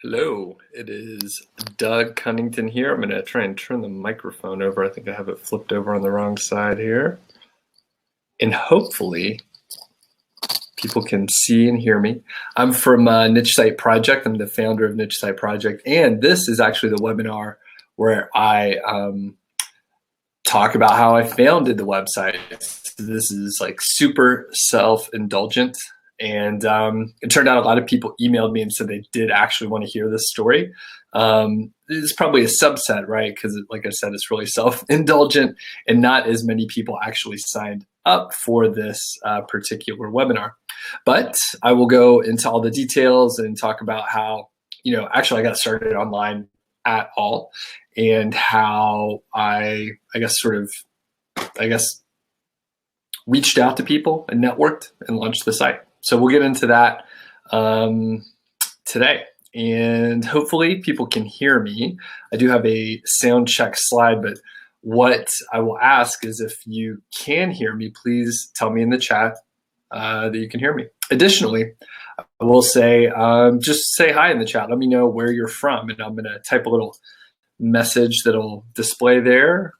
Hello, it is Doug Cunnington here. I'm going to try and turn the microphone over. I think I have it flipped over on the wrong side here. And hopefully people can see and hear me. I'm from Niche Site Project. I'm the founder of Niche Site Project. And this is actually the webinar where I talk about how I founded the website. This is like super self-indulgent. And it turned out a lot of people emailed me and said they did actually want to hear this story. It's probably a subset, right? Because like I said, it's really self-indulgent and not as many people actually signed up for this particular webinar. But I will go into all the details and talk about how, actually I got started online at all and how I reached out to people and networked and launched the site. So we'll get into that today, and hopefully people can hear me. I do have a sound check slide, but what I will ask is if you can hear me, please tell me in the chat that you can hear me. Additionally, I will say, just say hi in the chat. Let me know where you're from, and I'm going to type a little message that'll display there.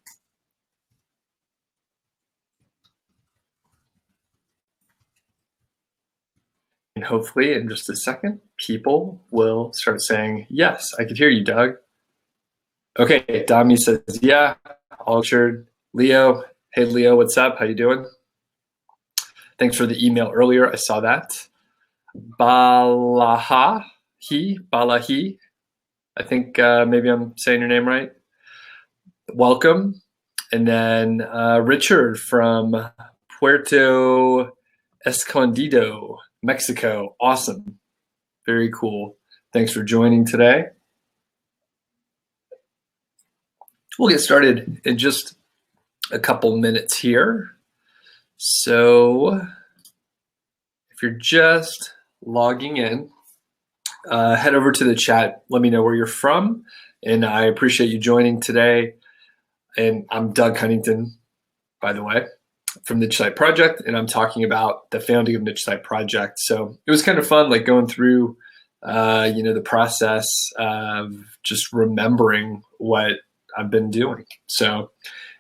And hopefully in just a second, people will start saying, yes, I could hear you, Doug. Okay, Dami says, yeah, all sure. Leo, hey Leo, what's up? How you doing? Thanks for the email earlier. I saw that. Balahi, I think maybe I'm saying your name right. Welcome. And then Richard from Puerto Escondido, Mexico. Awesome. Very cool. Thanks for joining today. We'll get started in just a couple minutes here. So if you're just logging in, head over to the chat. Let me know where you're from. And I appreciate you joining today. And I'm Doug Cunnington, by the way, from Niche Site Project, and I'm talking about the founding of Niche Site Project. So it was kind of fun, like going through, the process of just remembering what I've been doing. So,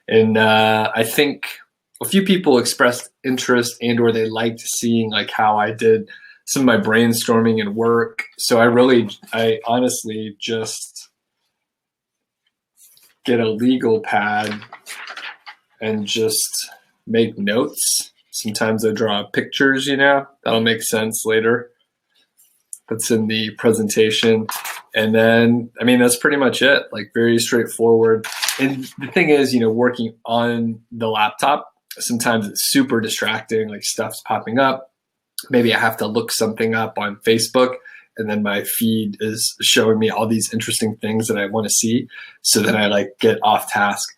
and I think a few people expressed interest and/or they liked seeing like how I did some of my brainstorming and work. So I honestly just get a legal pad and just make notes. Sometimes I draw pictures, that'll make sense later. That's in the presentation. And then, that's pretty much it, like very straightforward. And the thing is, working on the laptop, sometimes it's super distracting, like stuff's popping up. Maybe I have to look something up on Facebook and then my feed is showing me all these interesting things that I want to see. So then I get off task.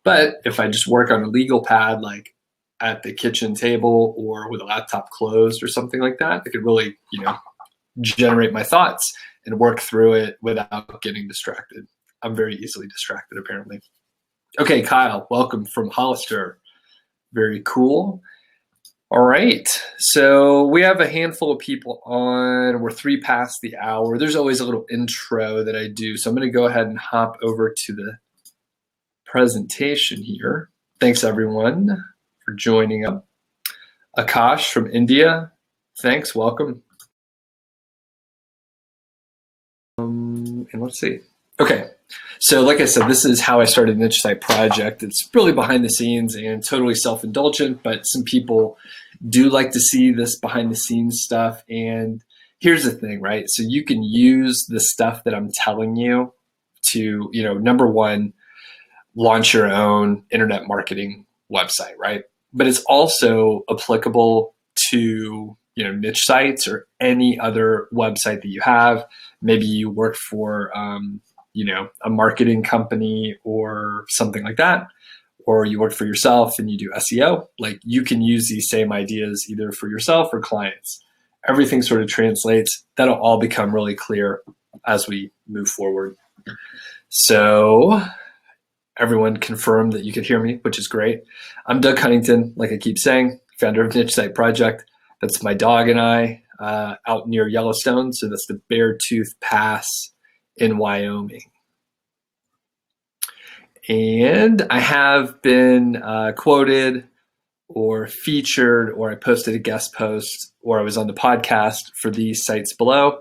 But if I just work on a legal pad, like at the kitchen table or with a laptop closed or something like that, I could really, generate my thoughts and work through it without getting distracted. I'm very easily distracted, apparently. Okay, Kyle, welcome from Hollister. Very cool. All right, so we have a handful of people on. We're 3 past the hour. There's always a little intro that I do. So I'm going to go ahead and hop over to the presentation here. Thanks, everyone, for joining up. Akash from India, thanks, welcome. And let's see. Okay, so like I said, this is how I started Niche Site Project. It's really behind the scenes and totally self-indulgent, but some people do like to see this behind the scenes stuff. And here's the thing, right? So you can use the stuff that I'm telling you to, number one, launch your own internet marketing website, right? But it's also applicable to, niche sites or any other website that you have. Maybe you work for, a marketing company or something like that, or you work for yourself and you do SEO. Like you can use these same ideas either for yourself or clients. Everything sort of translates. That'll all become really clear as we move forward. So everyone confirmed that you could hear me, which is great. I'm Doug Cunnington, like I keep saying, founder of Niche Site Project. That's my dog and I. out near Yellowstone. So that's the Beartooth Pass in Wyoming. And I have been quoted or featured, or I posted a guest post, or I was on the podcast for these sites below.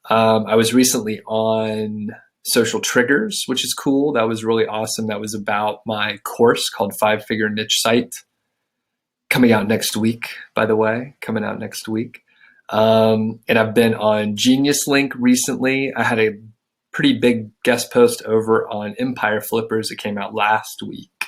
I was recently on Social Triggers, which is cool. That was really awesome. That was about my course called 5-Figure Niche Site. Coming out next week, by the way, coming out next week. And I've been on Genius Link recently. I had a pretty big guest post over on Empire Flippers. It came out last week.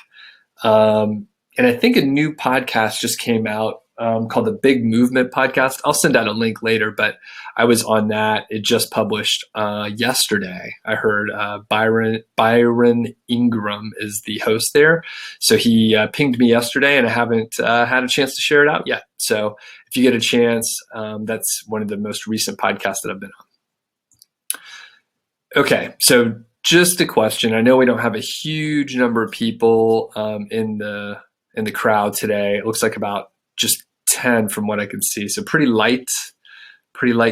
And I think a new podcast just came out called the Big Movement Podcast. I'll send out a link later, but I was on that. It just published yesterday. I heard Byron Ingram is the host there. So he pinged me yesterday, and I haven't had a chance to share it out yet. So if you get a chance, that's one of the most recent podcasts that I've been on. Okay, so just a question. I know we don't have a huge number of people in the crowd today. It looks like about just 10 from what I can see. So pretty light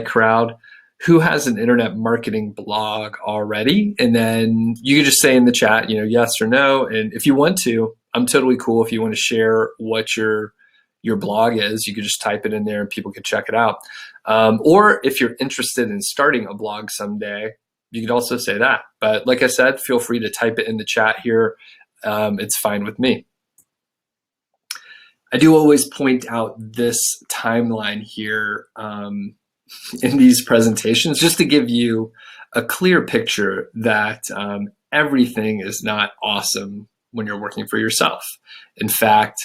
crowd. Who has an internet marketing blog already? And then you can just say in the chat, yes or no. And if you want to, I'm totally cool. If you want to share what your blog is, you could just type it in there and people could check it out. Or if you're interested in starting a blog someday, you could also say that. But like I said, feel free to type it in the chat here. It's fine with me. I do always point out this timeline here in these presentations just to give you a clear picture that everything is not awesome when you're working for yourself. In fact,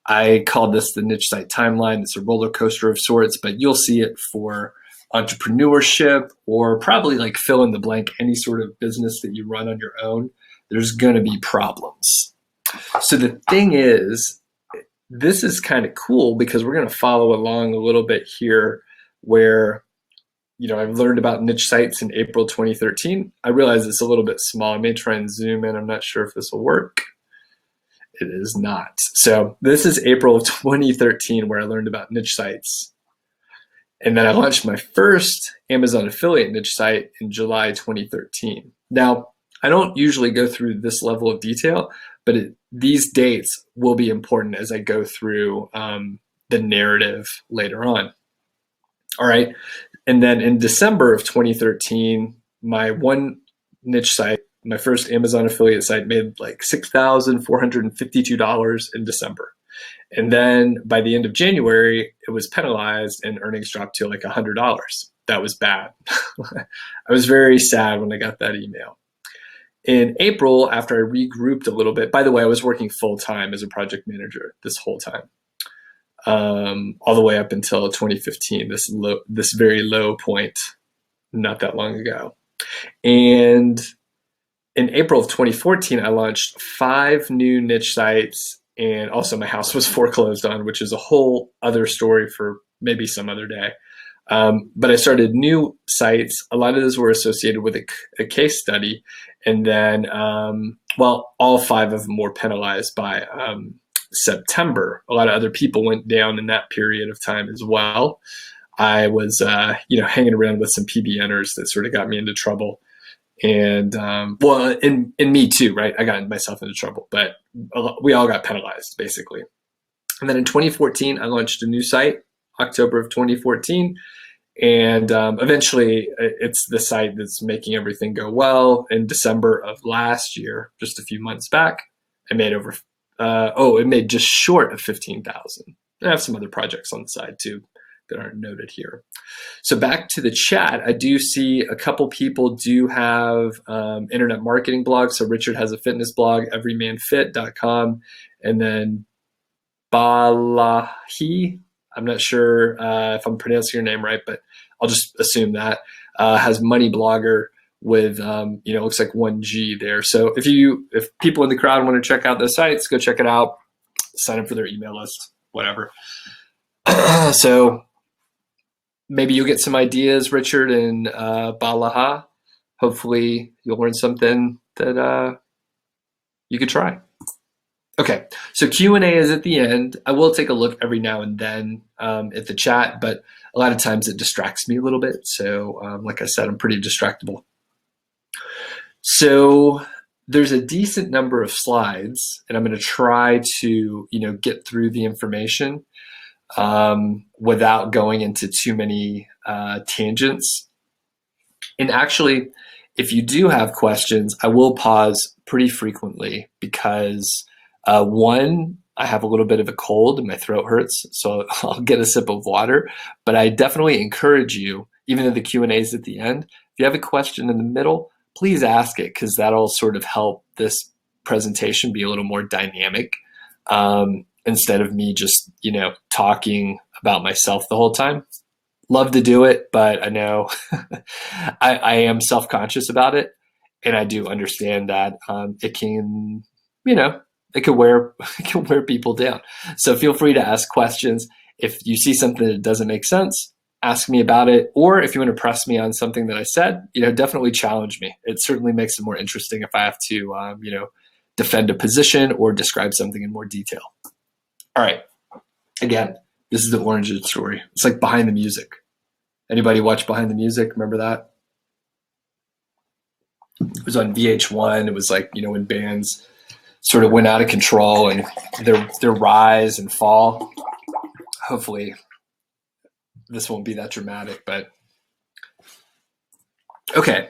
I call this the niche site timeline. It's a roller coaster of sorts, but you'll see it for entrepreneurship or probably like fill in the blank, any sort of business that you run on your own. There's going to be problems. So the thing is, this is kind of cool because we're going to follow along a little bit here where, I've learned about niche sites in April 2013. I realize it's a little bit small. I may try and zoom in. I'm not sure if this will work. It is not. So this is April of 2013 where I learned about niche sites. And then I launched my first Amazon affiliate niche site in July 2013. Now, I don't usually go through this level of detail, but these dates will be important as I go through the narrative later on. All right. And then in December of 2013, my one niche site, my first Amazon affiliate site, made like $6,452 in December. And then by the end of January, it was penalized and earnings dropped to like $100. That was bad. I was very sad when I got that email. In April, after I regrouped a little bit, by the way, I was working full-time as a project manager this whole time, all the way up until 2015, this very low point, not that long ago. And in April of 2014, I launched 5 new niche sites, and also my house was foreclosed on, which is a whole other story for maybe some other day. But I started new sites. A lot of those were associated with a case study. And then, all 5 of them were penalized by September. A lot of other people went down in that period of time as well. I was, hanging around with some PBNers that sort of got me into trouble. And, and me too, right? I got myself into trouble, but we all got penalized, basically. And then in 2014, I launched a new site, October of 2014. And eventually, it's the site that's making everything go well. In December of last year, just a few months back, I made it made just short of 15,000. I have some other projects on the side too that aren't noted here. So back to the chat, I do see a couple people do have internet marketing blogs. So Richard has a fitness blog, everymanfit.com, and then Balahi, I'm not sure if I'm pronouncing your name right, but I'll just assume that, has Money Blogger with, looks like 1G there. So if people in the crowd want to check out those sites, go check it out, sign up for their email list, whatever. So maybe you'll get some ideas, Richard and Balaha. Hopefully you'll learn something that you could try. Okay, so Q&A is at the end. I will take a look every now and then at the chat, but a lot of times it distracts me a little bit. So like I said, I'm pretty distractible. So there's a decent number of slides, and I'm going to try to, get through the information without going into too many tangents. And actually, if you do have questions, I will pause pretty frequently because one, I have a little bit of a cold and my throat hurts, so I'll get a sip of water. But I definitely encourage you, even though the Q&A is at the end, if you have a question in the middle, please ask it, because that'll sort of help this presentation be a little more dynamic instead of me just, talking about myself the whole time. Love to do it, but I know I am self-conscious about it, and I do understand that it can, it can wear people down. So feel free to ask questions. If you see something that doesn't make sense, ask me about it. Or if you want to press me on something that I said, definitely challenge me. It certainly makes it more interesting if I have to, defend a position or describe something in more detail. All right. Again, this is the Orangeettore story. It's like Behind the Music. Anybody watch Behind the Music? Remember that? It was on VH1. It was like, when bands sort of went out of control and their rise and fall. Hopefully this won't be that dramatic, but okay.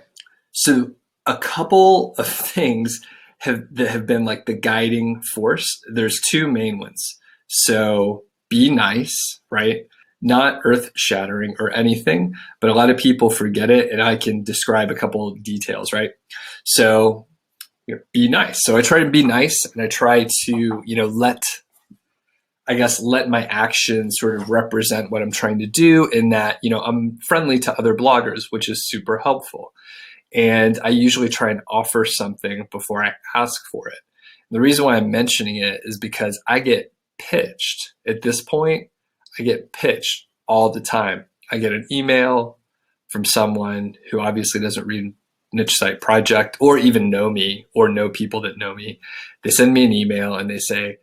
So a couple of things that have been like the guiding force. There's two main ones. So be nice, right? Not earth-shattering or anything, but a lot of people forget it, and I can describe a couple of details, right? So be nice. So I try to be nice, and I try to, let my actions sort of represent what I'm trying to do, in that, I'm friendly to other bloggers, which is super helpful. And I usually try and offer something before I ask for it. And the reason why I'm mentioning it is because I get pitched at this point. I get pitched all the time. I get an email from someone who obviously doesn't read Niche Site Project or even know me or know people that know me. They send me an email and they say,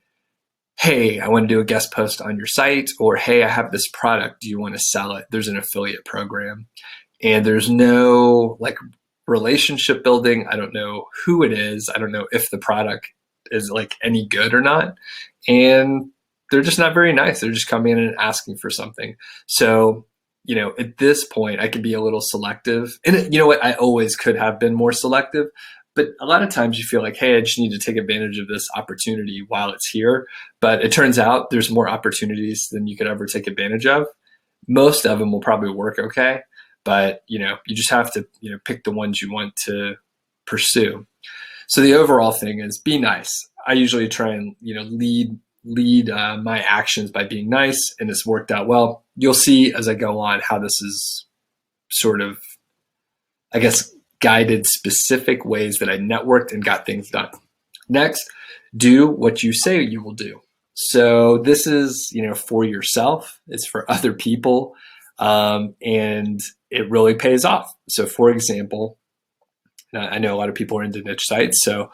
hey, I want to do a guest post on your site, or hey, I have this product. Do you want to sell it? There's an affiliate program. And there's no relationship building. I don't know who it is. I don't know if the product is any good or not. And they're just not very nice. They're just coming in and asking for something. So, at this point, I could be a little selective. And you know what? I always could have been more selective. But a lot of times you feel like, hey, I just need to take advantage of this opportunity while it's here. But it turns out there's more opportunities than you could ever take advantage of. Most of them will probably work okay. But, you just have to, pick the ones you want to pursue. So the overall thing is be nice. I usually try and, lead my actions by being nice, and it's worked out well. You'll see as I go on how this is sort of, guided specific ways that I networked and got things done. Next, do what you say you will do. So this is, for yourself. It's for other people. And it really pays off. So for example, I know a lot of people are into niche sites. So,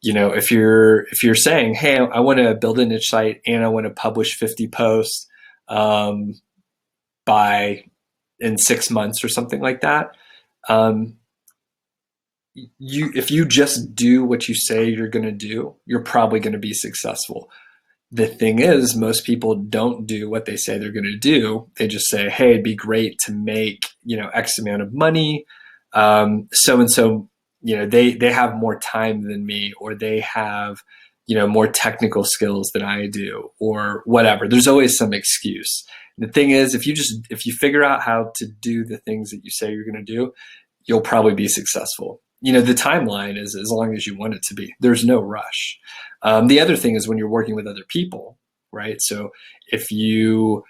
if you're saying, hey, I want to build a niche site and I want to publish 50 posts in 6 months or something like that. If you just do what you say you're going to do, you're probably going to be successful. The thing is, most people don't do what they say they're going to do. They just say, hey, it'd be great to make, X amount of money. So-and-so, they have more time than me, or they have, more technical skills than I do, or whatever. There's always some excuse. And the thing is, if you figure out how to do the things that you say you're going to do, you'll probably be successful. The timeline is as long as you want it to be. There's no rush. The other thing is when you're working with other people, right? So if you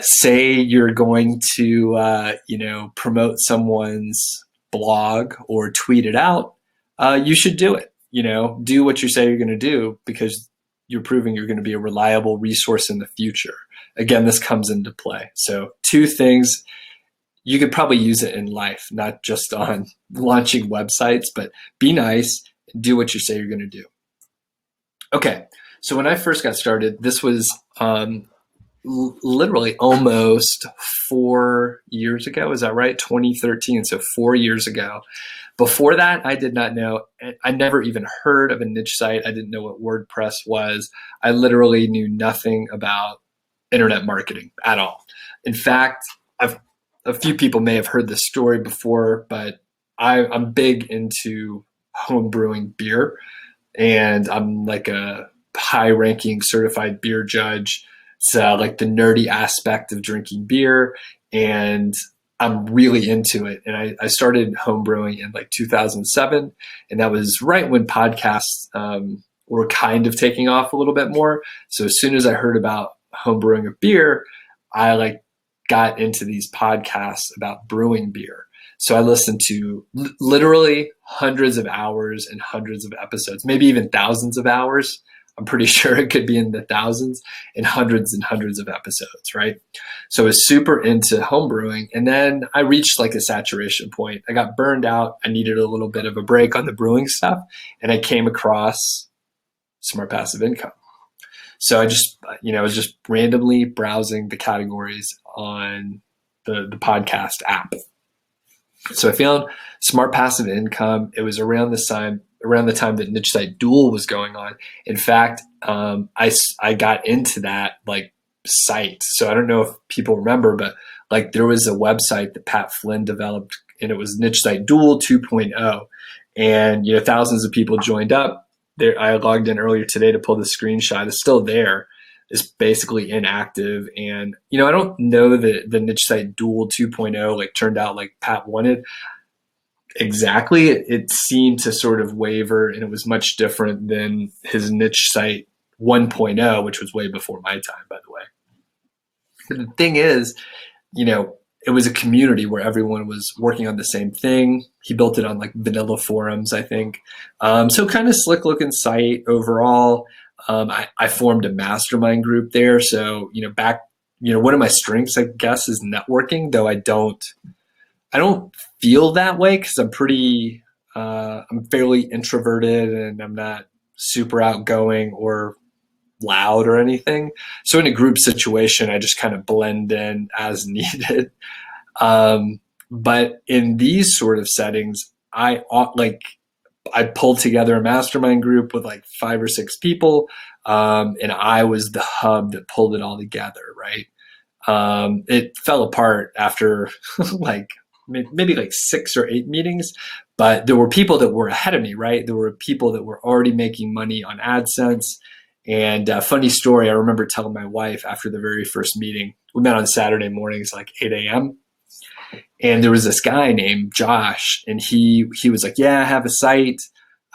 say you're going to, promote someone's blog or tweet it out, you should do it. Do what you say you're going to do, because you're proving you're going to be a reliable resource in the future. Again, this comes into play. So two things. You could probably use it in life, not just on launching websites, but be nice and do what you say you're going to do. Okay, so when I first got started, this was literally almost 4 years ago. Is that right? 2013. So 4 years ago. Before that, I did not know. I never even heard of a niche site. I didn't know what WordPress was. I literally knew nothing about internet marketing at all. In fact, a few people may have heard this story before, but I'm big into home brewing beer, and I'm like a high-ranking certified beer judge. It's like the nerdy aspect of drinking beer, and I'm really into it. And I started home brewing in like 2007, and that was right when podcasts were kind of taking off a little bit more. So as soon as I heard about home brewing of beer, I like got into these podcasts about brewing beer. So I listened to literally hundreds of hours and hundreds of episodes, maybe even thousands of hours. I'm pretty sure it could be in the thousands and hundreds of episodes, right? So I was super into homebrewing. And then I reached like a saturation point. I got burned out. I needed a little bit of a break on the brewing stuff. And I came across Smart Passive Income. So I just, was just randomly browsing the categories on the podcast app. So I found Smart Passive Income. It was around the time that niche site Duel was going on. In fact, I got into that like site. So I don't know if people remember, but like there was a website that Pat Flynn developed, and it was niche site Duel 2.0. And thousands of people joined up. There, I logged in earlier today to pull the screenshot. It's still there. It's basically inactive. And, I don't know that the niche site Duel 2.0 like turned out like Pat wanted. Exactly. It seemed to sort of waver, and it was much different than his niche site 1.0, which was way before my time, by the way. But the thing is, it was a community where everyone was working on the same thing. He built it on like vanilla forums, I think. So kind of slick looking site overall. I formed a mastermind group there. So, one of my strengths, I guess, is networking, though I don't feel that way because I'm fairly introverted, and I'm not super outgoing or loud or anything. So in a group situation, I just kind of blend in as needed. But in these sort of settings, I pulled together a mastermind group with like 5 or 6 people, and I was the hub that pulled it all together, right? It fell apart after maybe like 6 or 8 meetings, but there were people that were ahead of me, right? There were people that were already making money on AdSense. And funny story, I remember telling my wife after the very first meeting, we met on Saturday mornings, like 8 a.m. And there was this guy named Josh, and he was like, yeah, I have a site.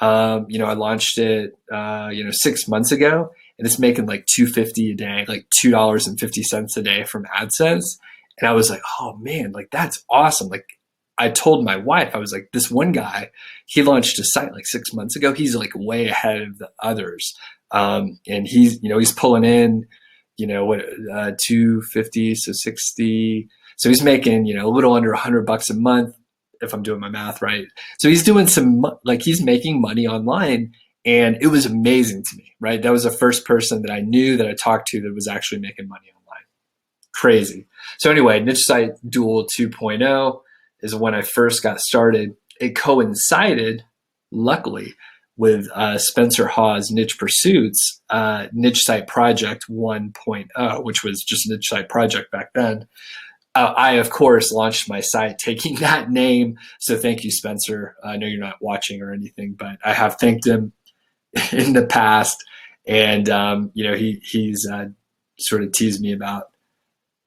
I launched it, 6 months ago, and it's making like $2.50 a day, like $2.50 a day from AdSense. And I was like, oh man, like that's awesome. Like I told my wife, I was like, this one guy, he launched a site like 6 months ago. He's like way ahead of the others. And he's pulling in, 250, so 60. So he's making, a little under $100 a month, if I'm doing my math right. So he's doing he's making money online, and it was amazing to me, right? That was the first person that I knew that I talked to that was actually making money online. Crazy. So anyway, niche site Duel 2.0 is when I first got started. It coincided, luckily, with Spencer Haws' Niche Pursuits Niche Site Project 1.0, which was just Niche Site Project back then. I, of course, launched my site taking that name. So thank you, Spencer. I know you're not watching or anything, but I have thanked him in the past. And, he's sort of teased me about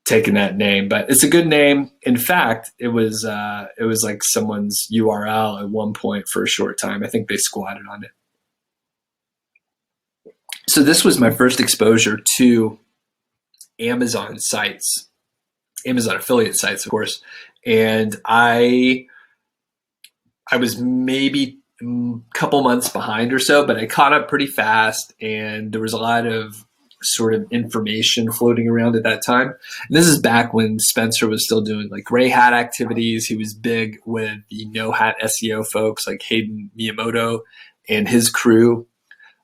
taking that name, but it's a good name. In fact, it was like someone's URL at one point for a short time. I think they squatted on it. So this was my first exposure to Amazon sites, Amazon affiliate sites, of course. And I was maybe a couple months behind or so, but I caught up pretty fast, and there was a lot of sort of information floating around at that time. And this is back when Spencer was still doing like gray hat activities. He was big with the no hat SEO folks like Hayden Miyamoto and his crew.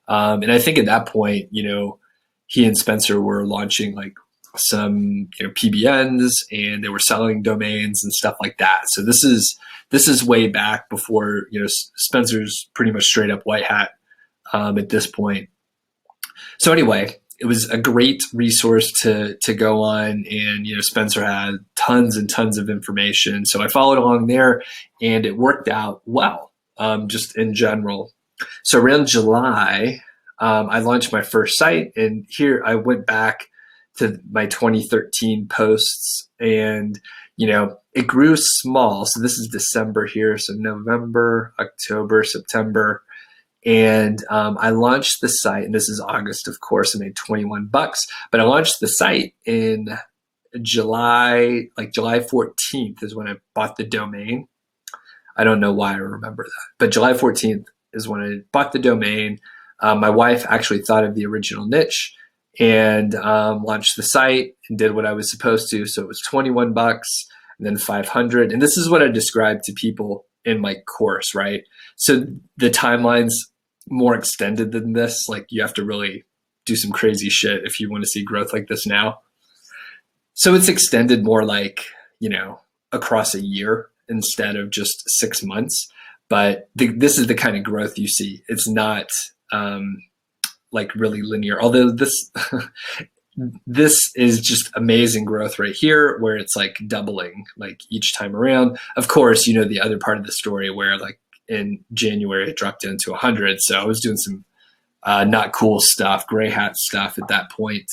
And I think at that point, he and Spencer were launching like some PBNs, and they were selling domains and stuff like that. So this is way back before Spencer's pretty much straight up white hat at this point. So anyway, it was a great resource to go on, and Spencer had tons and tons of information. So I followed along there, and it worked out well, just in general. So around July, I launched my first site, and here I went back to my 2013 posts, and it grew small. So this is December here, so November, October, September. And I launched the site, and this is August, of course. I made $21, but I launched the site in July 14th is when I bought the domain. I don't know why I remember that, but July 14th is when I bought the domain. My wife actually thought of the original niche and launched the site and did what I was supposed to. So it was $21 and then $500. And this is what I described to people in my course, right? So the timeline's more extended than this. Like, you have to really do some crazy shit if you want to see growth like this now. So it's extended more like, across a year instead of just 6 months. But this is the kind of growth you see. It's not like really linear, although this this is just amazing growth right here, where it's like doubling like each time around. Of course, the other part of the story where like in January it dropped down to 100. So I was doing some not cool stuff, gray hat stuff at that point,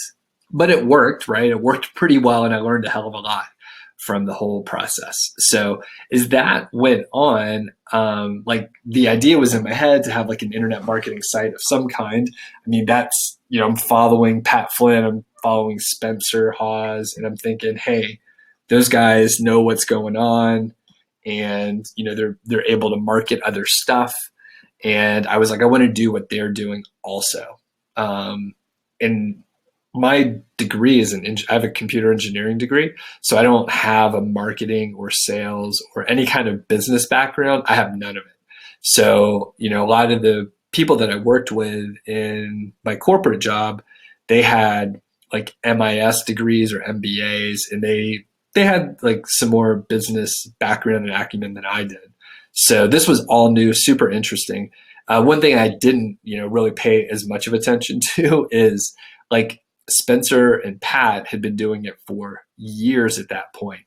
but it worked, right? It worked pretty well, and I learned a hell of a lot from the whole process. So as that went on, like the idea was in my head to have like an internet marketing site of some kind. I mean, that's, I'm following Pat Flynn, I'm following Spencer Haws, and I'm thinking, hey, those guys know what's going on, and they're able to market other stuff. And I was like, I want to do what they're doing also. And my degree is I have a computer engineering degree, so I don't have a marketing or sales or any kind of business background. I have none of it. So, a lot of the people that I worked with in my corporate job, they had like MIS degrees or MBAs, and they had like some more business background and acumen than I did. So this was all new, super interesting. One thing I didn't, really pay as much of attention to is like Spencer and Pat had been doing it for years at that point.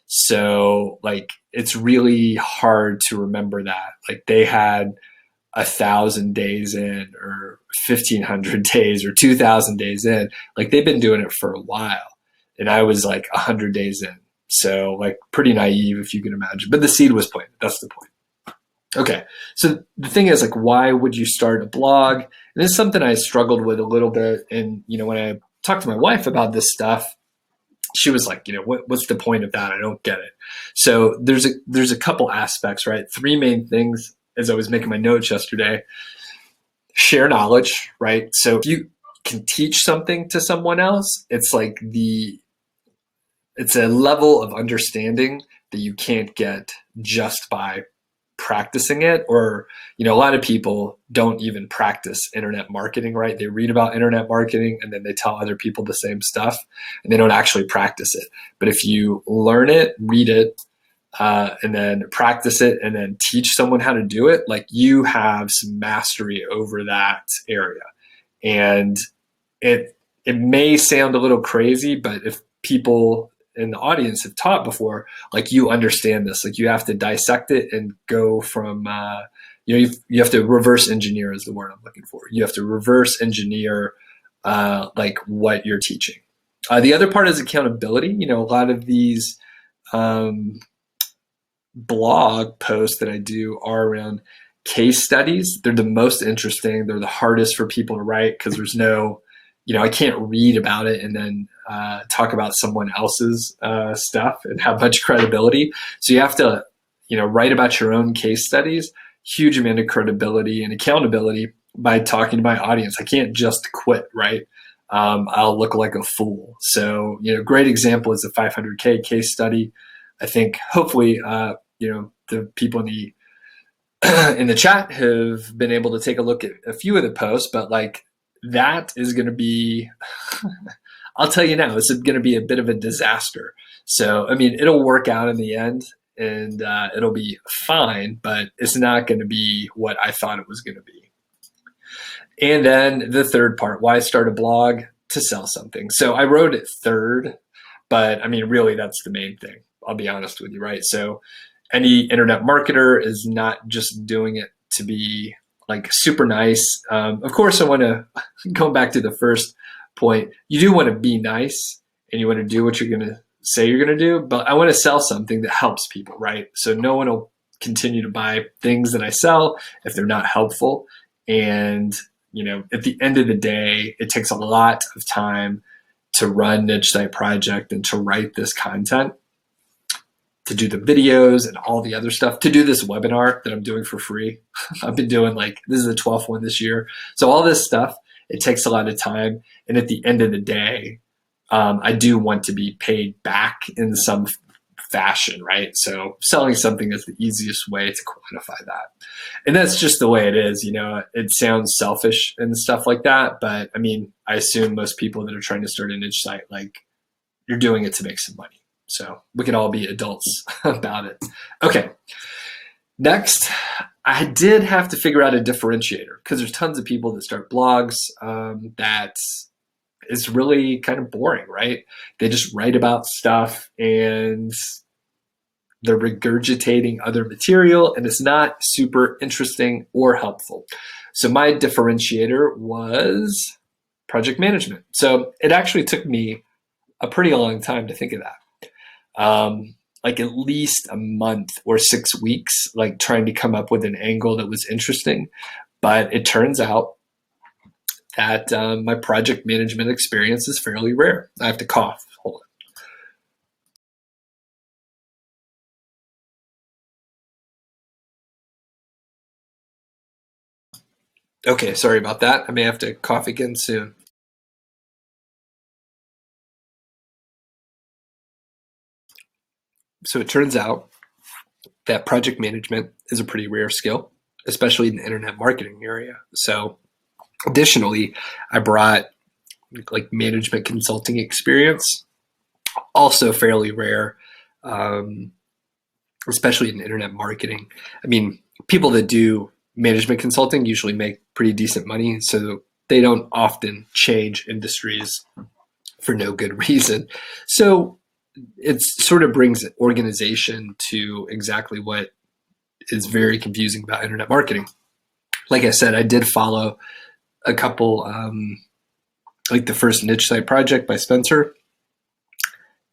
So like, it's really hard to remember that. Like, they had 1,000 days in, or 1,500 days, or 2,000 days in. Like, they've been doing it for a while, and I was like 100 days in. So like, pretty naive, if you can imagine, but the seed was planted. That's the point. Okay. So the thing is, like, why would you start a blog? And it's something I struggled with a little bit. And, when I talked to my wife about this stuff, she was like, what's the point of that? I don't get it. So there's a couple aspects, right? 3 main things as I was making my notes yesterday. Share knowledge, right? So if you can teach something to someone else, it's like it's a level of understanding that you can't get just by practicing it. Or, a lot of people don't even practice internet marketing, right? They read about internet marketing, and then they tell other people the same stuff, and they don't actually practice it. But if you learn it, read it, and then practice it, and then teach someone how to do it, like, you have some mastery over that area. And it may sound a little crazy, but if people in the audience have taught before, like, you understand this. Like, you have to dissect it and go from, you have to reverse engineer is the word I'm looking for. You have to reverse engineer like what you're teaching. The other part is accountability. A lot of these blog posts that I do are around case studies. They're the most interesting. They're the hardest for people to write, because there's no, I can't read about it and then talk about someone else's stuff and have much credibility. So you have to, write about your own case studies. Huge amount of credibility and accountability by talking to my audience. I can't just quit, right? I'll look like a fool. So, great example is the 500K case study. I think hopefully, the people in in the chat have been able to take a look at a few of the posts, but like that is going to be, I'll tell you now, it's going to be a bit of a disaster. So, I mean, it'll work out in the end and it'll be fine, but it's not going to be what I thought it was going to be. And then the third part, why start a blog? To sell something. So I wrote it third, but I mean, really, that's the main thing. I'll be honest with you, right? So any internet marketer is not just doing it to be like super nice. Of course, I want to go back to the first point. You do want to be nice and you want to do what you're going to say you're going to do, but I want to sell something that helps people, right? So no one will continue to buy things that I sell if they're not helpful. And you know, at the end of the day, it takes a lot of time to run Niche Site Project and to write this content, to do the videos and all the other stuff, to do this webinar that I'm doing for free. I've been doing like, this is the 12th one this year. So all this stuff, it takes a lot of time. And at the end of the day, I do want to be paid back in some fashion, right? So selling something is the easiest way to quantify that. And that's just the way it is. You know, it sounds selfish and stuff like that, but I mean, I assume most people that are trying to start a niche site, like you're doing it to make some money. So we can all be adults about it. Okay. Next, I did have to figure out a differentiator because there's tons of people that start blogs that is really kind of boring, right? They just write about stuff and they're regurgitating other material and it's not super interesting or helpful. So my differentiator was project management. So it actually took me a pretty long time to think of that. Like at least a month or 6 weeks, like trying to come up with an angle that was interesting. But it turns out that my project management experience is fairly rare. I have to cough. Hold on. Okay, sorry about that. I may have to cough again soon. So it turns out that project management is a pretty rare skill, especially in the internet marketing area. So additionally, I brought like management consulting experience, also fairly rare, especially in internet marketing. I mean, people that do management consulting usually make pretty decent money, so they don't often change industries for no good reason. So it sort of brings organization to exactly what is very confusing about internet marketing. Like I said, I did follow a couple, like the first Niche Site Project by Spencer.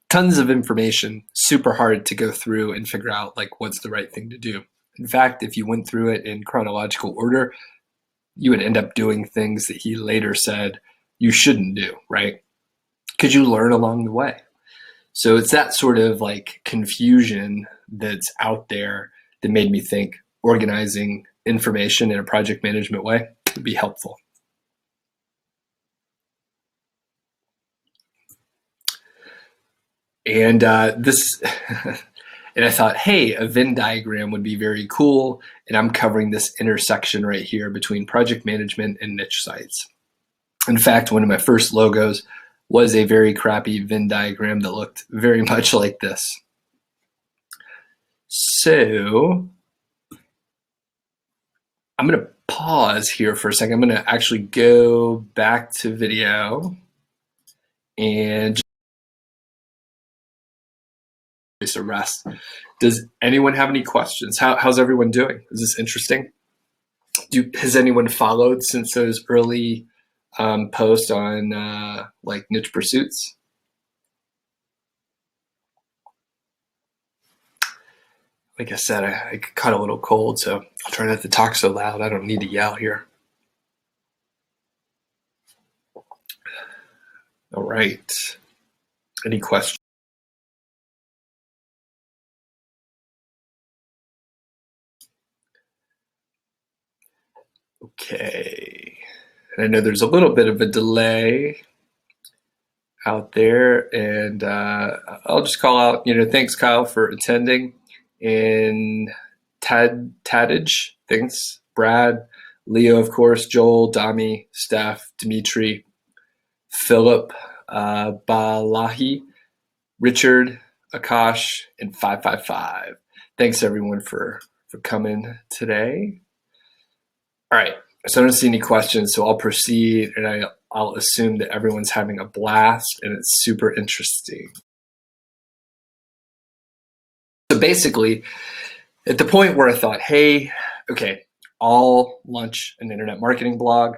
Tons of information, super hard to go through and figure out like what's the right thing to do. In fact, if you went through it in chronological order, you would end up doing things that he later said you shouldn't do, right? Because you learn along the way. So it's that sort of like confusion that's out there that made me think organizing information in a project management way would be helpful. And this, and I thought, hey, a Venn diagram would be very cool. And I'm covering this intersection right here between project management and niche sites. In fact, one of my first logos was a very crappy Venn diagram that looked very much like this. So I'm going to pause here for a second. I'm going to actually go back to video and just a rest. Does anyone have any questions? How's everyone doing? Is this interesting? Has anyone followed since those early posts on like niche pursuits? Like I said, I caught a little cold, so I'll try not to talk so loud. I don't need to yell here. All right. Any questions? Okay. And I know there's a little bit of a delay out there, and I'll just call out, thanks, Kyle, for attending. And Tadage, Thanks, Brad, Leo, of course, Joel, Dami, Steph, Dimitri, Philip, Balahi, Richard, Akash, and 555. Thanks everyone for coming today. All right, so I don't see any questions, so I'll proceed, and I'll assume that everyone's having a blast and it's super interesting. So basically, at the point where I thought, hey, okay, I'll launch an internet marketing blog,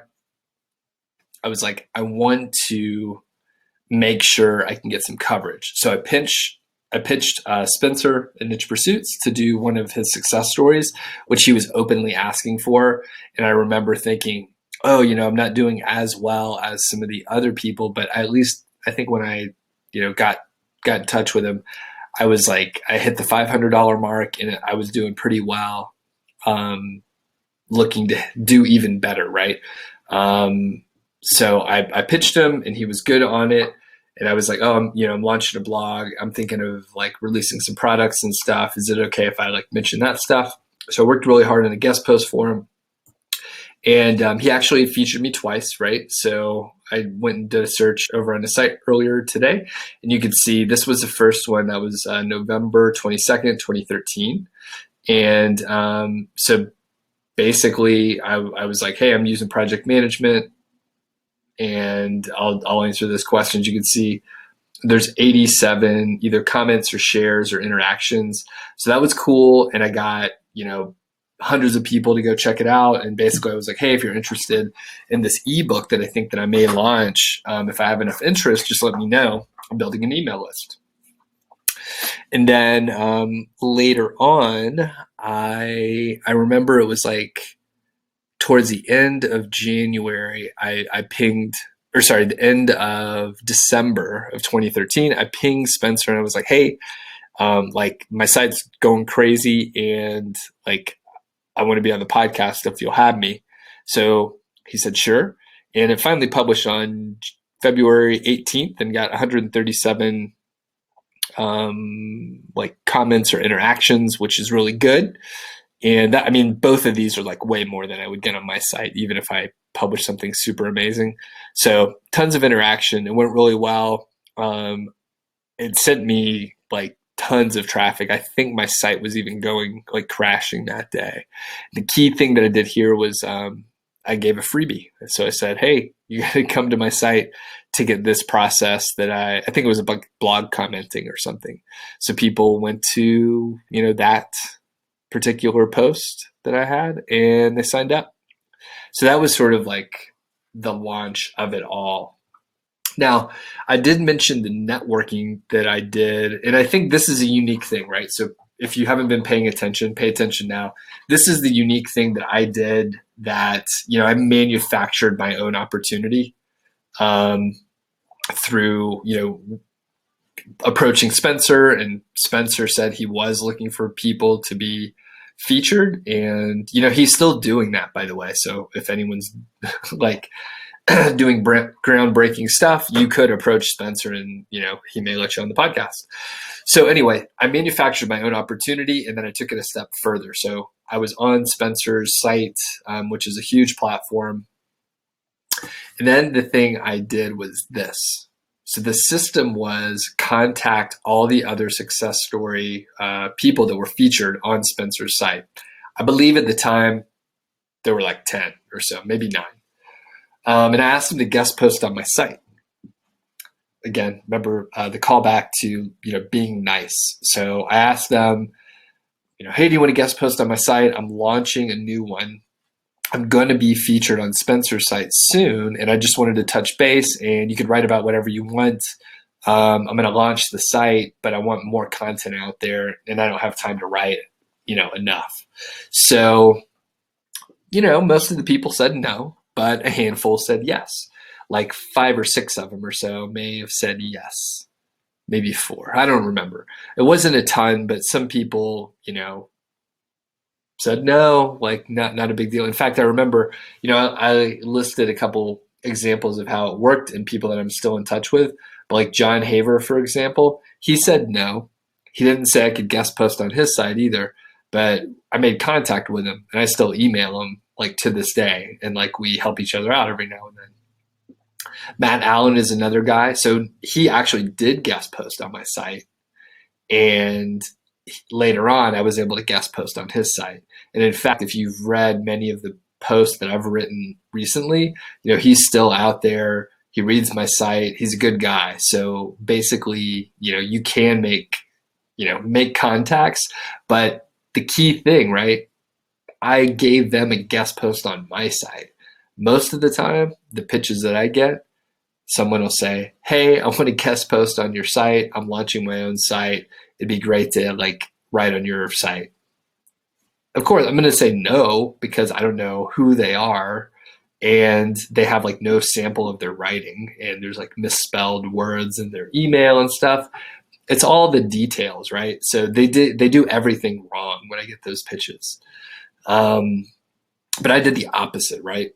I was like, I want to make sure I can get some coverage. So I pitched Spencer at Niche Pursuits to do one of his success stories, which he was openly asking for. And I remember thinking, oh, I'm not doing as well as some of the other people, but at least I think when I, got in touch with him, I was like, I hit the $500 mark and I was doing pretty well, looking to do even better. Right. So I pitched him and he was good on it. And I was like, oh, I'm launching a blog. I'm thinking of like releasing some products and stuff. Is it okay if I like mention that stuff? So I worked really hard on a guest post for him. And he actually featured me twice, right? So I went and did a search over on the site earlier today. And you can see this was the first one. That was November 22nd, 2013. And so basically I was like, hey, I'm using project management. And I'll answer those questions. You can see there's 87 either comments or shares or interactions. So that was cool. And I got, hundreds of people to go check it out. And basically I was like, hey, if you're interested in this ebook that I think that I may launch, if I have enough interest, just let me know. I'm building an email list. And then later on, I remember it was like, towards the end of January, the end of December of 2013, I pinged Spencer and I was like, hey, like my site's going crazy and like, I want to be on the podcast if you'll have me. So he said, sure. And it finally published on February 18th and got 137 like comments or interactions, which is really good. And that, both of these are like way more than I would get on my site, even if I publish something super amazing. So tons of interaction. It went really well. It sent me like tons of traffic. I think my site was even going like crashing that day. The key thing that I did here was I gave a freebie. So I said, hey, you got to come to my site to get this process that I think it was a blog commenting or something. So people went to, that particular post that I had and they signed up. So that was sort of like the launch of it all. Now, I did mention the networking that I did, and I think this is a unique thing, right? So if you haven't been paying attention, pay attention now. This is the unique thing that I did that, I manufactured my own opportunity through, approaching Spencer, and Spencer said he was looking for people to be featured, and he's still doing that, by the way. So if anyone's like doing groundbreaking stuff, you could approach Spencer and he may let you on the podcast. So anyway, I manufactured my own opportunity and then I took it a step further. So I was on Spencer's site, which is a huge platform. And then the thing I did was this. So the system was contact all the other success story people that were featured on Spencer's site. I believe at the time there were like 10 or so, maybe 9. And I asked them to guest post on my site. Again, remember the callback to being nice. So I asked them, hey, do you want to guest post on my site? I'm launching a new one. I'm going to be featured on Spencer's site soon, and I just wanted to touch base, and you could write about whatever you want. I'm going to launch the site, but I want more content out there, and I don't have time to write, enough. So, most of the people said no, but a handful said yes. Like 5 or 6 of them or so may have said yes, maybe 4. I don't remember. It wasn't a ton, but some people, said no, like not a big deal. In fact, I remember, I listed a couple examples of how it worked and people that I'm still in touch with. But like John Haver, for example, he said no. He didn't say I could guest post on his site either, but I made contact with him and I still email him like to this day. And like we help each other out every now and then. Matt Allen is another guy. So he actually did guest post on my site. And later on, I was able to guest post on his site. And in fact, if you've read many of the posts that I've written recently, he's still out there. He reads my site. He's a good guy. So basically, you can make contacts, but the key thing, right? I gave them a guest post on my site. Most of the time, the pitches that I get, someone will say, hey, I want to guest post on your site. I'm launching my own site. It'd be great to like write on your site. Of course, I'm going to say no because I don't know who they are and they have like no sample of their writing and there's like misspelled words in their email and stuff. It's all the details, right? So they do everything wrong when I get those pitches. But I did the opposite, right?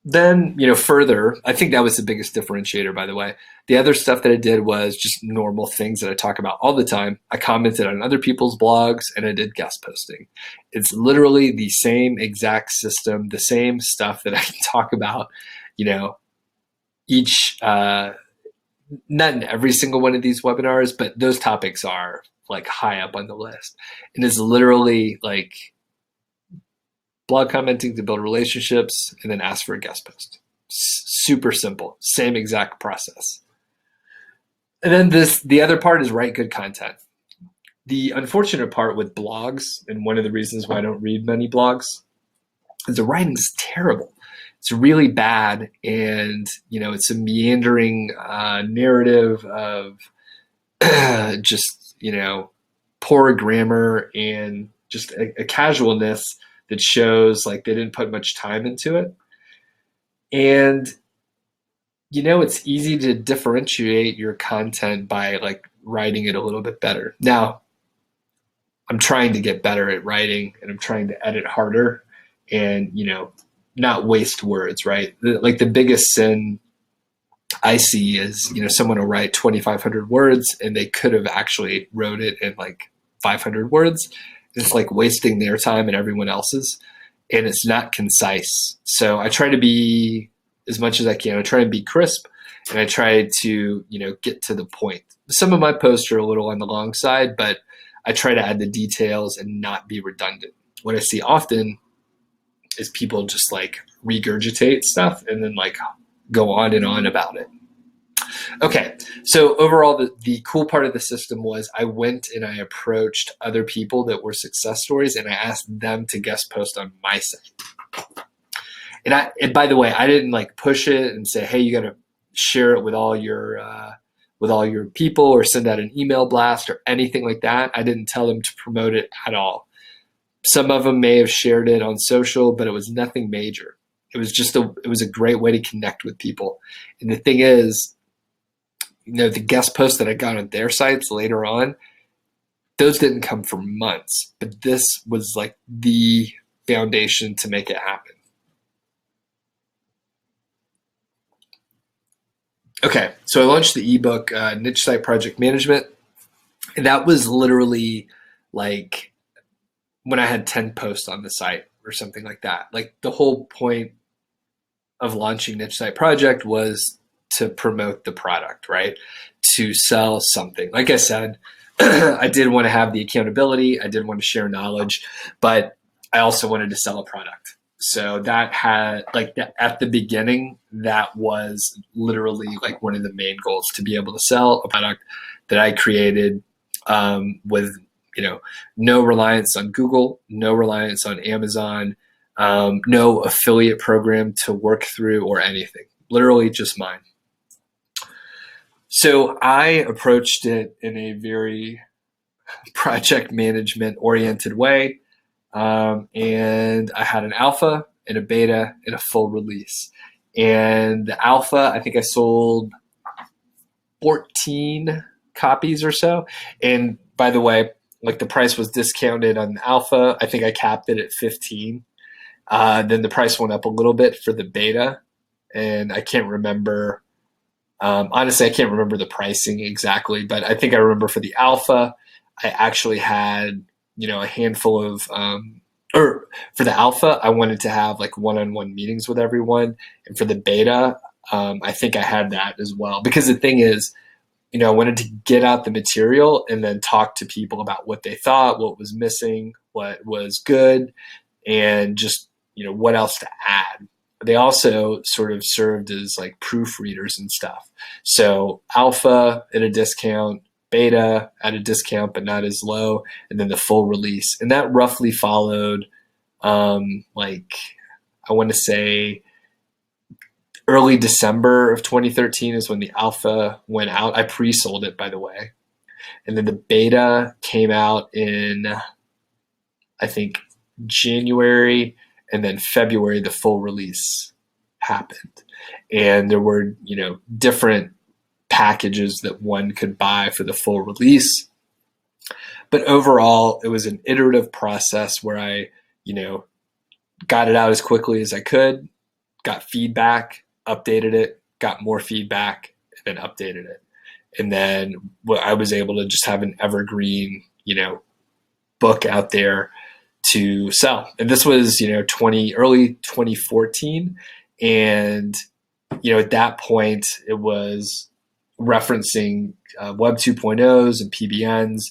Then, further, I think that was the biggest differentiator, by the way. The other stuff that I did was just normal things that I talk about all the time. I commented on other people's blogs and I did guest posting. It's literally the same exact system, the same stuff that I can talk about, each, not in every single one of these webinars, but those topics are like high up on the list. And it's literally like blog commenting to build relationships, and then ask for a guest post. Super simple, same exact process. And then the other part is write good content. The unfortunate part with blogs, and one of the reasons why I don't read many blogs, is the writing's terrible. It's really bad, and it's a meandering narrative of just poor grammar and just a casualness that shows like they didn't put much time into it. And, it's easy to differentiate your content by like writing it a little bit better. Now, I'm trying to get better at writing and I'm trying to edit harder and, not waste words, right? Like the biggest sin I see is, someone will write 2,500 words and they could have actually wrote it in like 500 words. It's like wasting their time and everyone else's, and it's not concise. So I try to be, as much as I can, I try and be crisp, and I try to, get to the point. Some of my posts are a little on the long side, but I try to add the details and not be redundant. What I see often is people just like regurgitate stuff and then like go on and on about it. Okay, so overall, the cool part of the system was I went and I approached other people that were success stories and I asked them to guest post on my site. And by the way, I didn't like push it and say, hey, you got to share it with all your people or send out an email blast or anything like that. I didn't tell them to promote it at all. Some of them may have shared it on social, but it was nothing major. It was a great way to connect with people. And the thing is, the guest posts that I got on their sites later on, those didn't come for months, but this was like the foundation to make it happen. Okay, so I launched the ebook, Niche Site Project Management, and that was literally like when I had 10 posts on the site or something like that. Like the whole point of launching Niche Site Project was to promote the product, right? To sell something. Like I said, I did want to have the accountability. I did want to share knowledge, but I also wanted to sell a product. So that had at the beginning, that was literally like one of the main goals, to be able to sell a product that I created with, no reliance on Google, no reliance on Amazon, no affiliate program to work through or anything, literally just mine. So I approached it in a very project management oriented way. And I had an alpha and a beta and a full release. And the alpha, I think I sold 14 copies or so. And by the way, like the price was discounted on the alpha. I think I capped it at 15. Then the price went up a little bit for the beta. And I can't remember. Honestly, I can't remember the pricing exactly, but I think I remember for the alpha, I actually had a handful of, or for the alpha, I wanted to have like one-on-one meetings with everyone. And for the beta, I think I had that as well. Because the thing is, I wanted to get out the material and then talk to people about what they thought, what was missing, what was good, and just, what else to add. They also sort of served as like proofreaders and stuff. So alpha at a discount, beta at a discount, but not as low, and then the full release. And that roughly followed, like, I want to say early December of 2013 is when the alpha went out. I pre-sold it, by the way. And then the beta came out in, I think, January, and then February, the full release happened. And there were, different packages that one could buy for the full release. But overall, it was an iterative process where I, got it out as quickly as I could, got feedback, updated it, got more feedback, and then updated it. And then I was able to just have an evergreen, book out there to sell. And this was, early 2014. And, at that point, it was referencing Web 2.0s and PBNs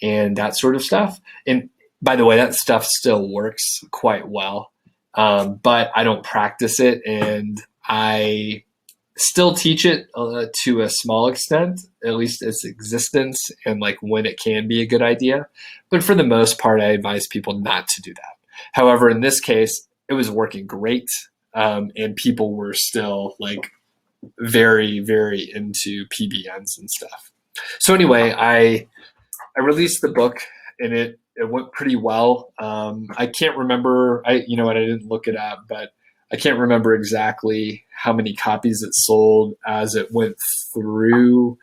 and that sort of stuff. And by the way, that stuff still works quite well, but I don't practice it, and I still teach it to a small extent, at least its existence and like when it can be a good idea. But for the most part, I advise people not to do that. However, in this case, it was working great, and people were still like very, very into PBNs and stuff. So anyway, I released the book, and it went pretty well. I can't remember, I didn't look it up, but I can't remember exactly how many copies it sold as it went through.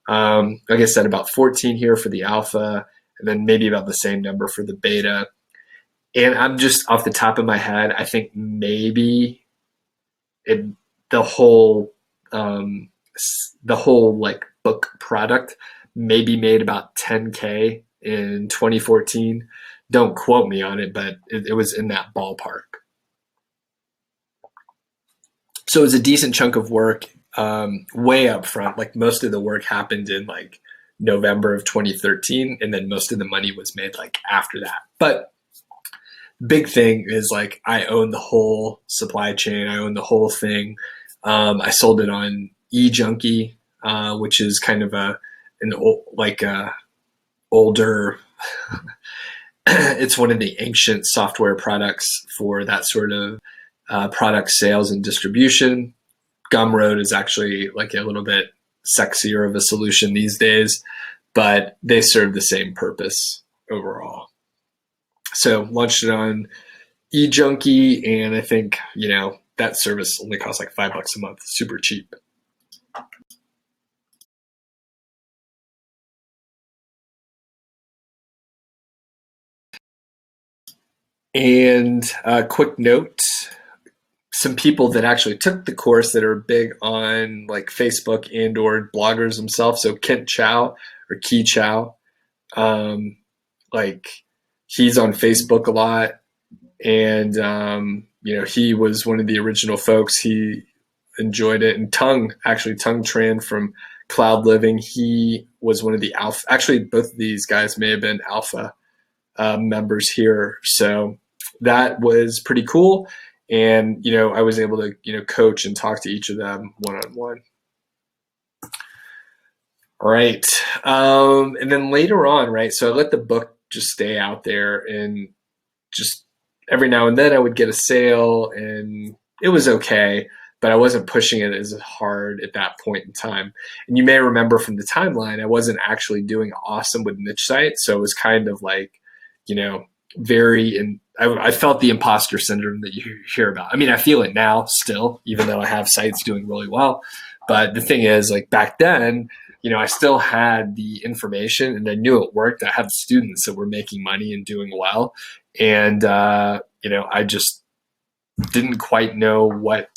Like I said, about 14 here for the alpha, and then maybe about the same number for the beta. And I'm just off the top of my head, I think maybe the whole like book product maybe made about 10K in 2014. Don't quote me on it, but it was in that ballpark. So it was a decent chunk of work, way up front. Like most of the work happened in like November of 2013, and then most of the money was made like after that. But big thing is like I own the whole supply chain. I own the whole thing. I sold it on eJunkie, which is kind of older. It's one of the ancient software products for that sort of product sales and distribution. Gumroad is actually like a little bit sexier of a solution these days, but they serve the same purpose overall. So launched it on eJunkie, and I think, that service only costs like $5 a month, super cheap. And a quick note, some people that actually took the course that are big on like Facebook and or bloggers themselves. So Kent Chow or Key Chow, like he's on Facebook a lot, and he was one of the original folks. He enjoyed it. And Tung Tran from Cloud Living, he was one of the alpha. Actually, both of these guys may have been alpha members here. So that was pretty cool. And, I was able to, coach and talk to each of them one-on-one. All right. And then later on, right, so I let the book just stay out there, and just every now and then I would get a sale, and it was okay, but I wasn't pushing it as hard at that point in time. And you may remember from the timeline, I wasn't actually doing awesome with niche sites. So it was kind of like, I felt the imposter syndrome that you hear about. I mean, I feel it now still, even though I have sites doing really well. But the thing is, like back then, I still had the information and I knew it worked. I had students that were making money and doing well. And, I just didn't quite know what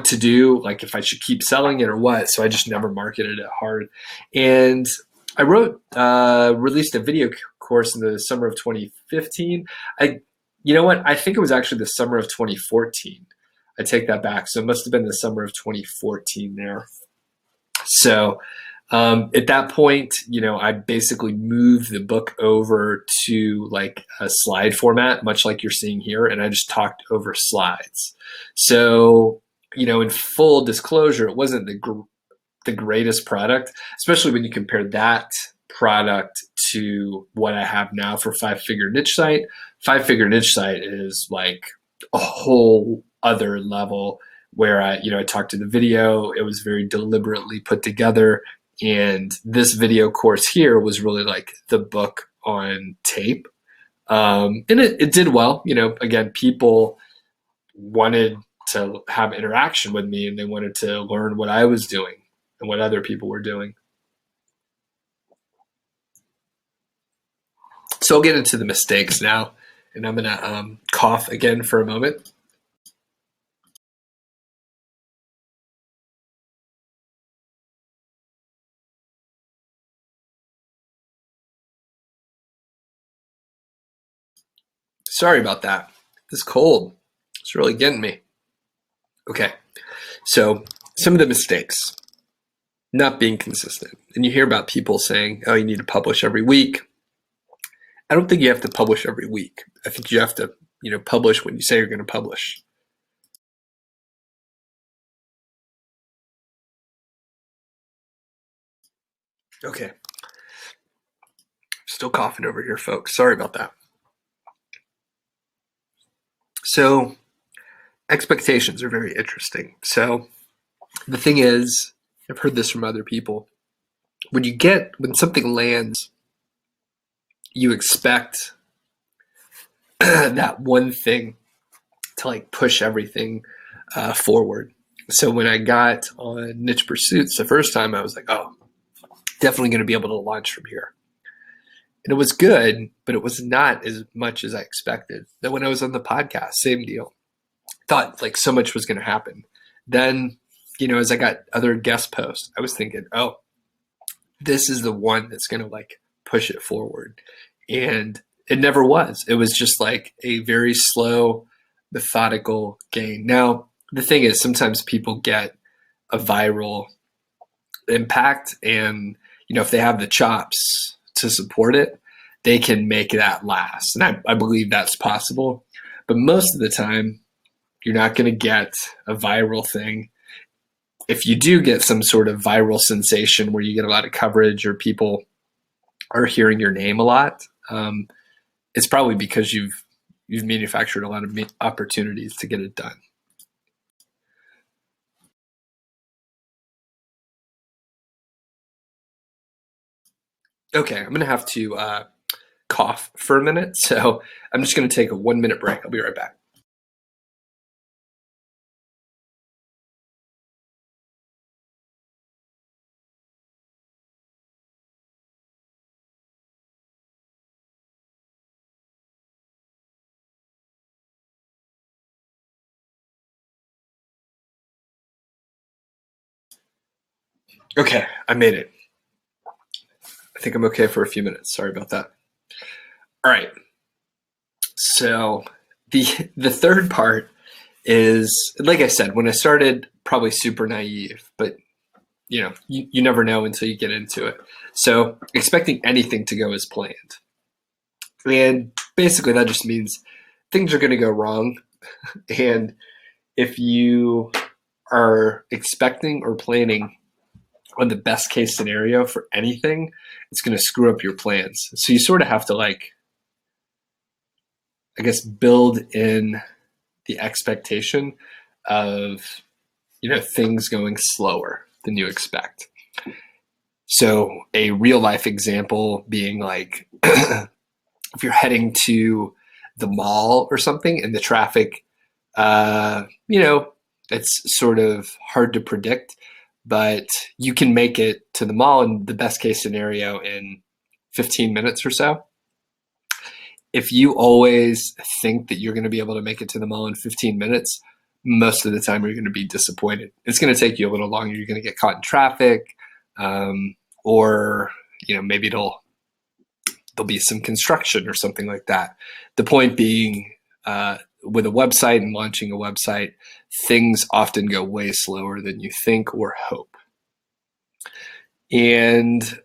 to do, like if I should keep selling it or what. So I just never marketed it hard. And I released a video course in the summer of 2015. You know what? I think it was actually the summer of 2014. I take that back. So it must have been the summer of 2014 there. So at that point, I basically moved the book over to like a slide format, much like you're seeing here, and I just talked over slides. So, in full disclosure, it wasn't the greatest product, especially when you compare that product to what I have now for Five Figure Niche Site. Five Figure Niche Site is like a whole other level where I talked to the video. It was very deliberately put together. And this video course here was really like the book on tape. And it did well. Again, people wanted to have interaction with me and they wanted to learn what I was doing and what other people were doing. So I'll get into the mistakes now, and I'm going to cough again for a moment. Sorry about that. This cold, it's really getting me. Okay, so some of the mistakes. Not being consistent. And you hear about people saying, oh, you need to publish every week. I don't think you have to publish every week. I think you have to, publish when you say you're going to publish. Okay. Still coughing over here, folks. Sorry about that. So expectations are very interesting. So the thing is, I've heard this from other people. When something lands, you expect that one thing to like push everything forward. So when I got on Niche Pursuits the first time, I was like, oh, definitely going to be able to launch from here. And it was good, but it was not as much as I expected. Then when I was on the podcast, same deal. Thought like so much was going to happen. Then, as I got other guest posts, I was thinking, oh, this is the one that's going to like push it forward. And it never was. It was just like a very slow, methodical gain. Now, the thing is, sometimes people get a viral impact, and, if they have the chops to support it, they can make that last. And I believe that's possible. But most of the time, you're not going to get a viral thing. If you do get some sort of viral sensation where you get a lot of coverage or people are hearing your name a lot, it's probably because you've manufactured a lot of opportunities to get it done. Okay, I'm going to have to cough for a minute, so I'm just going to take a 1-minute break. I'll be right back. Okay, I made it. I think I'm okay for a few minutes. Sorry about that. All right. So the third part is, like I said, when I started, probably super naive, but you never know until you get into it. So expecting anything to go as planned. And basically that just means things are going to go wrong. And if you are expecting or planning on the best case scenario for anything, it's going to screw up your plans. So you sort of have to build in the expectation of, things going slower than you expect. So a real life example being like, if you're heading to the mall or something and the traffic, it's sort of hard to predict, but you can make it to the mall in the best case scenario in 15 minutes or so. If you always think that you're going to be able to make it to the mall in 15 minutes, most of the time you're going to be disappointed. It's going to take you a little longer. You're going to get caught in traffic, or maybe it'll there'll be some construction or something like that. The point being, with a website and launching a website, things often go way slower than you think or hope. And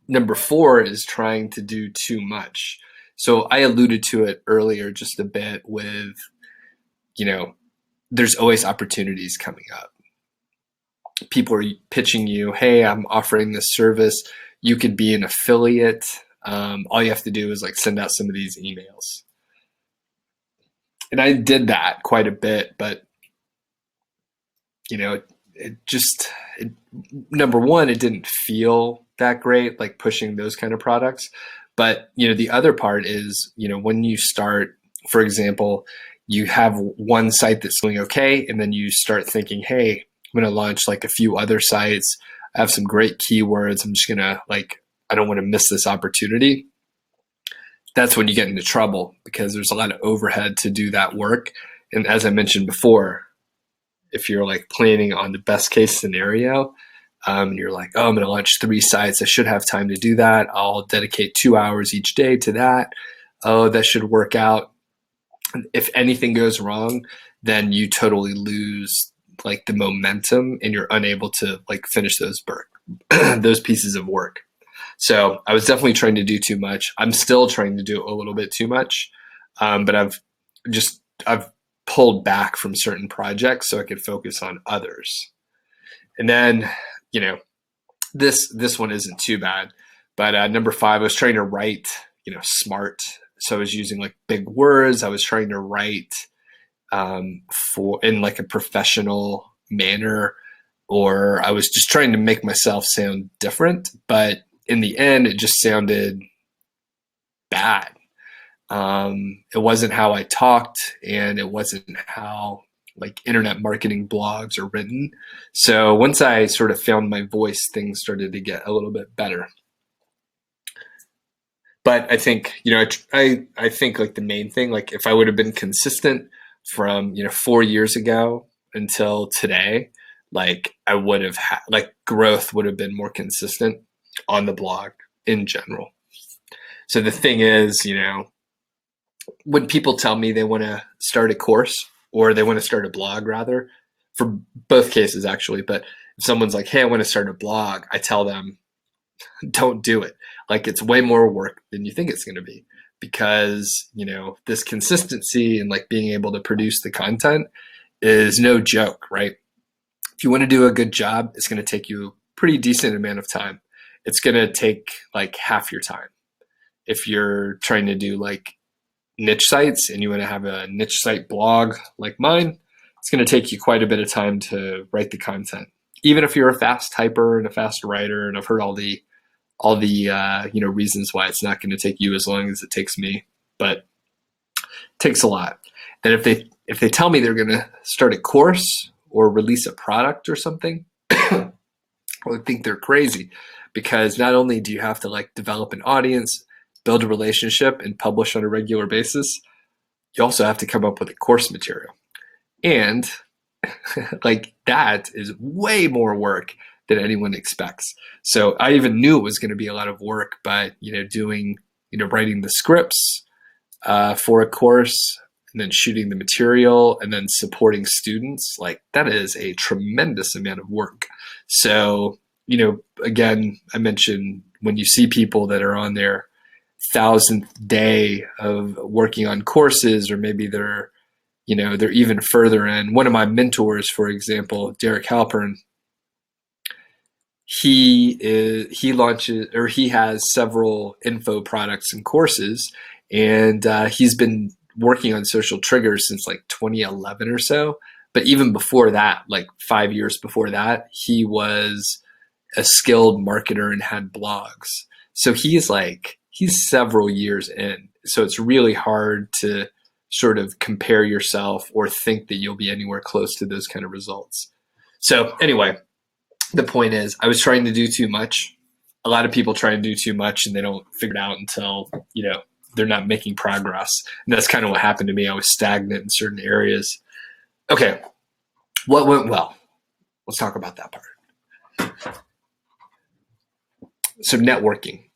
number 4 is trying to do too much. So I alluded to it earlier just a bit with, there's always opportunities coming up. People are pitching you, hey, I'm offering this service. You could be an affiliate. All you have to do is like send out some of these emails. And I did that quite a bit, but number 1, it didn't feel that great, like pushing those kind of products. But, the other part is, when you start, for example, you have one site that's doing okay, and then you start thinking, hey, I'm going to launch like a few other sites. I have some great keywords. I'm just going to I don't want to miss this opportunity. That's when you get into trouble, because there's a lot of overhead to do that work. And as I mentioned before, if you're like planning on the best case scenario, you're like, oh, I'm going to launch 3 sites. I should have time to do that. I'll dedicate 2 hours each day to that. Oh, that should work out. If anything goes wrong, then you totally lose like the momentum, and you're unable to like finish those pieces of work. So I was definitely trying to do too much. I'm still trying to do a little bit too much, but I've pulled back from certain projects so I could focus on others. And then, this one isn't too bad, but number 5, I was trying to write, smart. So I was using like big words. I was trying to write in like a professional manner, or I was just trying to make myself sound different. But in the end, it just sounded bad. It wasn't how I talked, and it wasn't how like internet marketing blogs are written. So once I sort of found my voice, things started to get a little bit better. But I think, I think like the main thing, like if I would have been consistent from, 4 years ago until today, like I would have growth would have been more consistent on the blog in general. So the thing is, when people tell me they want to start a course, or they want to start a blog rather, for both cases actually, but if someone's like, hey, I want to start a blog, I tell them, don't do it. Like it's way more work than you think it's going to be, because, this consistency and like being able to produce the content is no joke, right? If you want to do a good job, it's going to take you a pretty decent amount of time. It's going to take like half your time. If you're trying to do like niche sites and you want to have a niche site blog like mine, it's going to take you quite a bit of time to write the content. Even if you're a fast typer and a fast writer, and I've heard all the reasons why it's not going to take you as long as it takes me, but it takes a lot. And if they tell me they're going to start a course or release a product or something, I would think they're crazy, because not only do you have to like develop an audience, build a relationship, and publish on a regular basis, you also have to come up with a course material. And like that is way more work than anyone expects. So I even knew it was going to be a lot of work, but writing the scripts for a course, and then shooting the material, and then supporting students, like that is a tremendous amount of work. So, again, I mentioned when you see people that are on their 1,000th day of working on courses, or maybe they're even further in. One of my mentors, for example, Derek Halpern, he launches, or he has several info products and courses, and he's been working on social triggers since like 2011 or so. But even before that, like 5 years before that, he was a skilled marketer and had blogs. So he's several years in. So it's really hard to sort of compare yourself or think that you'll be anywhere close to those kind of results. So anyway, the point is, I was trying to do too much. A lot of people try to do too much and they don't figure it out until, they're not making progress. And that's kind of what happened to me. I was stagnant in certain areas. Okay, what went well? Let's talk about that part. So networking.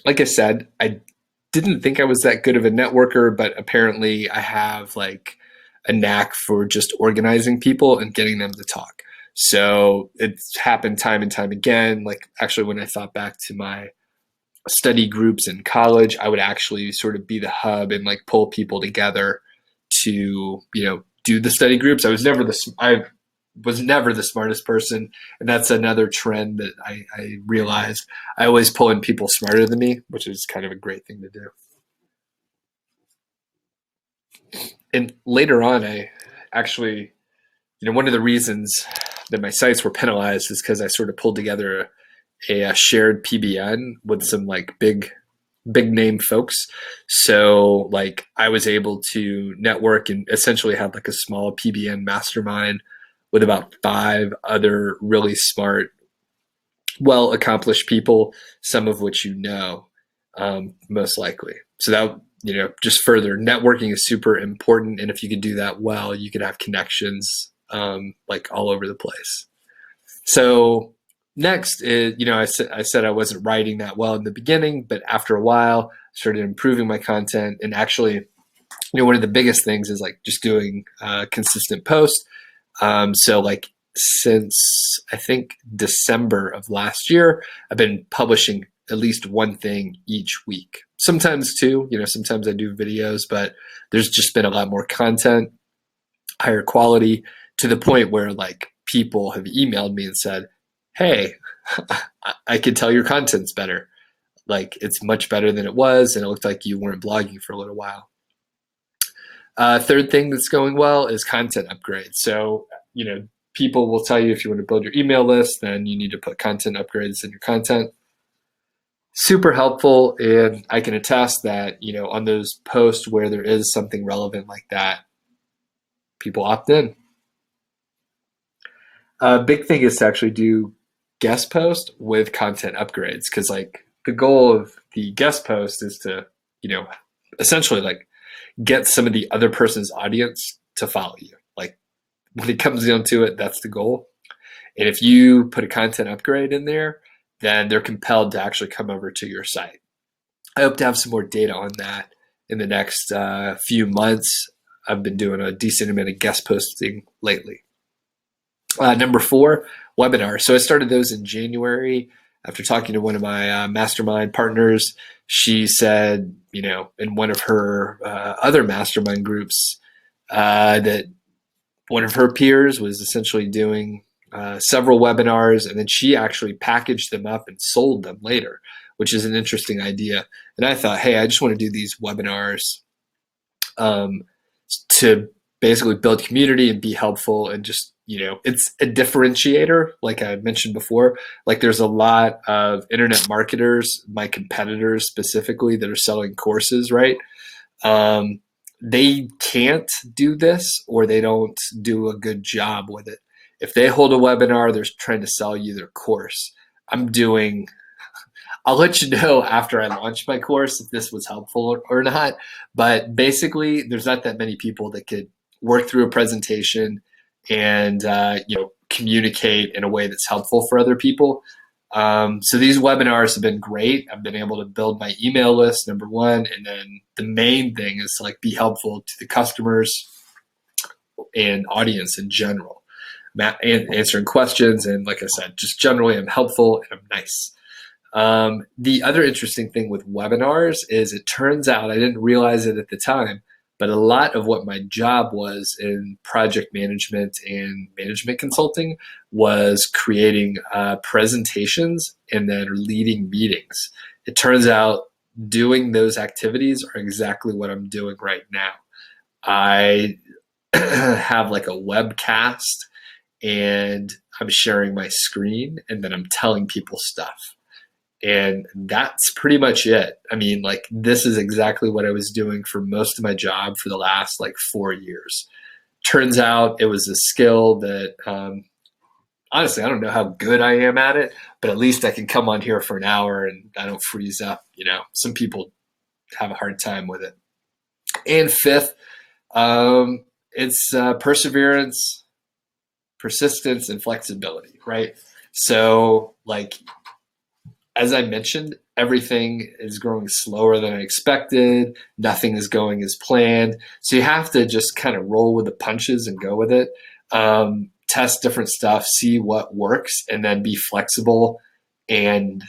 like I said, I didn't think I was that good of a networker, but apparently I have like a knack for just organizing people and getting them to talk. So it's happened time and time again. Like actually, when I thought back to my study groups in college, I would actually sort of be the hub and like pull people together to, do the study groups. I was never the smartest person. And that's another trend that I realized. I always pull in people smarter than me, which is kind of a great thing to do. And later on, I actually, one of the reasons that my sites were penalized is because I sort of pulled together a shared PBN with some like big name folks. So like I was able to network and essentially have like a small PBN mastermind with about 5 other really smart, well accomplished people, some of which most likely. So that, just further, networking is super important. And if you could do that well, you could have connections like all over the place. So next is, I said I wasn't writing that well in the beginning, but after a while, I started improving my content. And actually, one of the biggest things is like just doing consistent posts. So like since I think December of last year, I've been publishing at least one thing each week. Sometimes two, sometimes I do videos, but there's just been a lot more content, higher quality, to the point where like people have emailed me and said, "Hey, I can tell your content's better. Like it's much better than it was, and it looked like you weren't blogging for a little while." Third thing that's going well is content upgrades. So, people will tell you if you want to build your email list, then you need to put content upgrades in your content. Super helpful, and I can attest that, on those posts where there is something relevant like that, people opt in. A big thing is to actually do guest post with content upgrades, because like the goal of the guest post is to, essentially like get some of the other person's audience to follow you. Like when it comes down to it, that's the goal. And if you put a content upgrade in there, then they're compelled to actually come over to your site. I hope to have some more data on that in the next few months. I've been doing a decent amount of guest posting lately. Number 4, webinars. So I started those in January after talking to one of my mastermind partners. She said, in one of her other mastermind groups, that one of her peers was essentially doing several webinars, and then she actually packaged them up and sold them later, which is an interesting idea. And I thought, hey, I just want to do these webinars to basically build community and be helpful, and just, it's a differentiator, like I mentioned before. Like there's a lot of internet marketers, my competitors specifically, that are selling courses, right? They can't do this, or they don't do a good job with it. If they hold a webinar, they're trying to sell you their course. I'll let you know after I launch my course if this was helpful or not. But basically, there's not that many people that could work through a presentation and communicate in a way that's helpful for other people. So these webinars have been great. I've been able to build my email list, number one, and then the main thing is to like be helpful to the customers and audience in general, and answering questions. And like I said, just generally I'm helpful and I'm nice. The other interesting thing with webinars is it turns out, I didn't realize it at the time, but a lot of what my job was in project management and management consulting was creating presentations and then leading meetings. It turns out doing those activities are exactly what I'm doing right now. I have like a webcast, and I'm sharing my screen, and then I'm telling people stuff. And that's pretty much it. I mean, like, this is exactly what I was doing for most of my job for the last like 4 years. Turns out it was a skill that, honestly, I don't know how good I am at it, but at least I can come on here for an hour and I don't freeze up. Some people have a hard time with it. And fifth, it's perseverance, persistence, and flexibility, right? So, like, as I mentioned, everything is growing slower than I expected. Nothing is going as planned. So you have to just kind of roll with the punches and go with it. Test different stuff, see what works, and then be flexible and,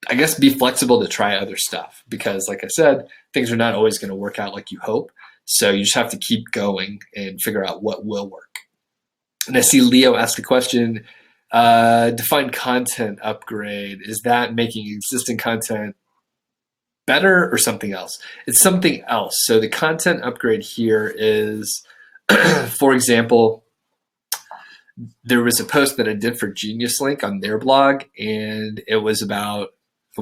I guess be flexible to try other stuff because, like I said, things are not always going to work out like you hope. So you just have to keep going and figure out what will work. And I see Leo ask a question, define content upgrade. Is that making existing content better or something else? It's something else. So the content upgrade here is, for example, there was a post that I did for Genius Link on their blog, and it was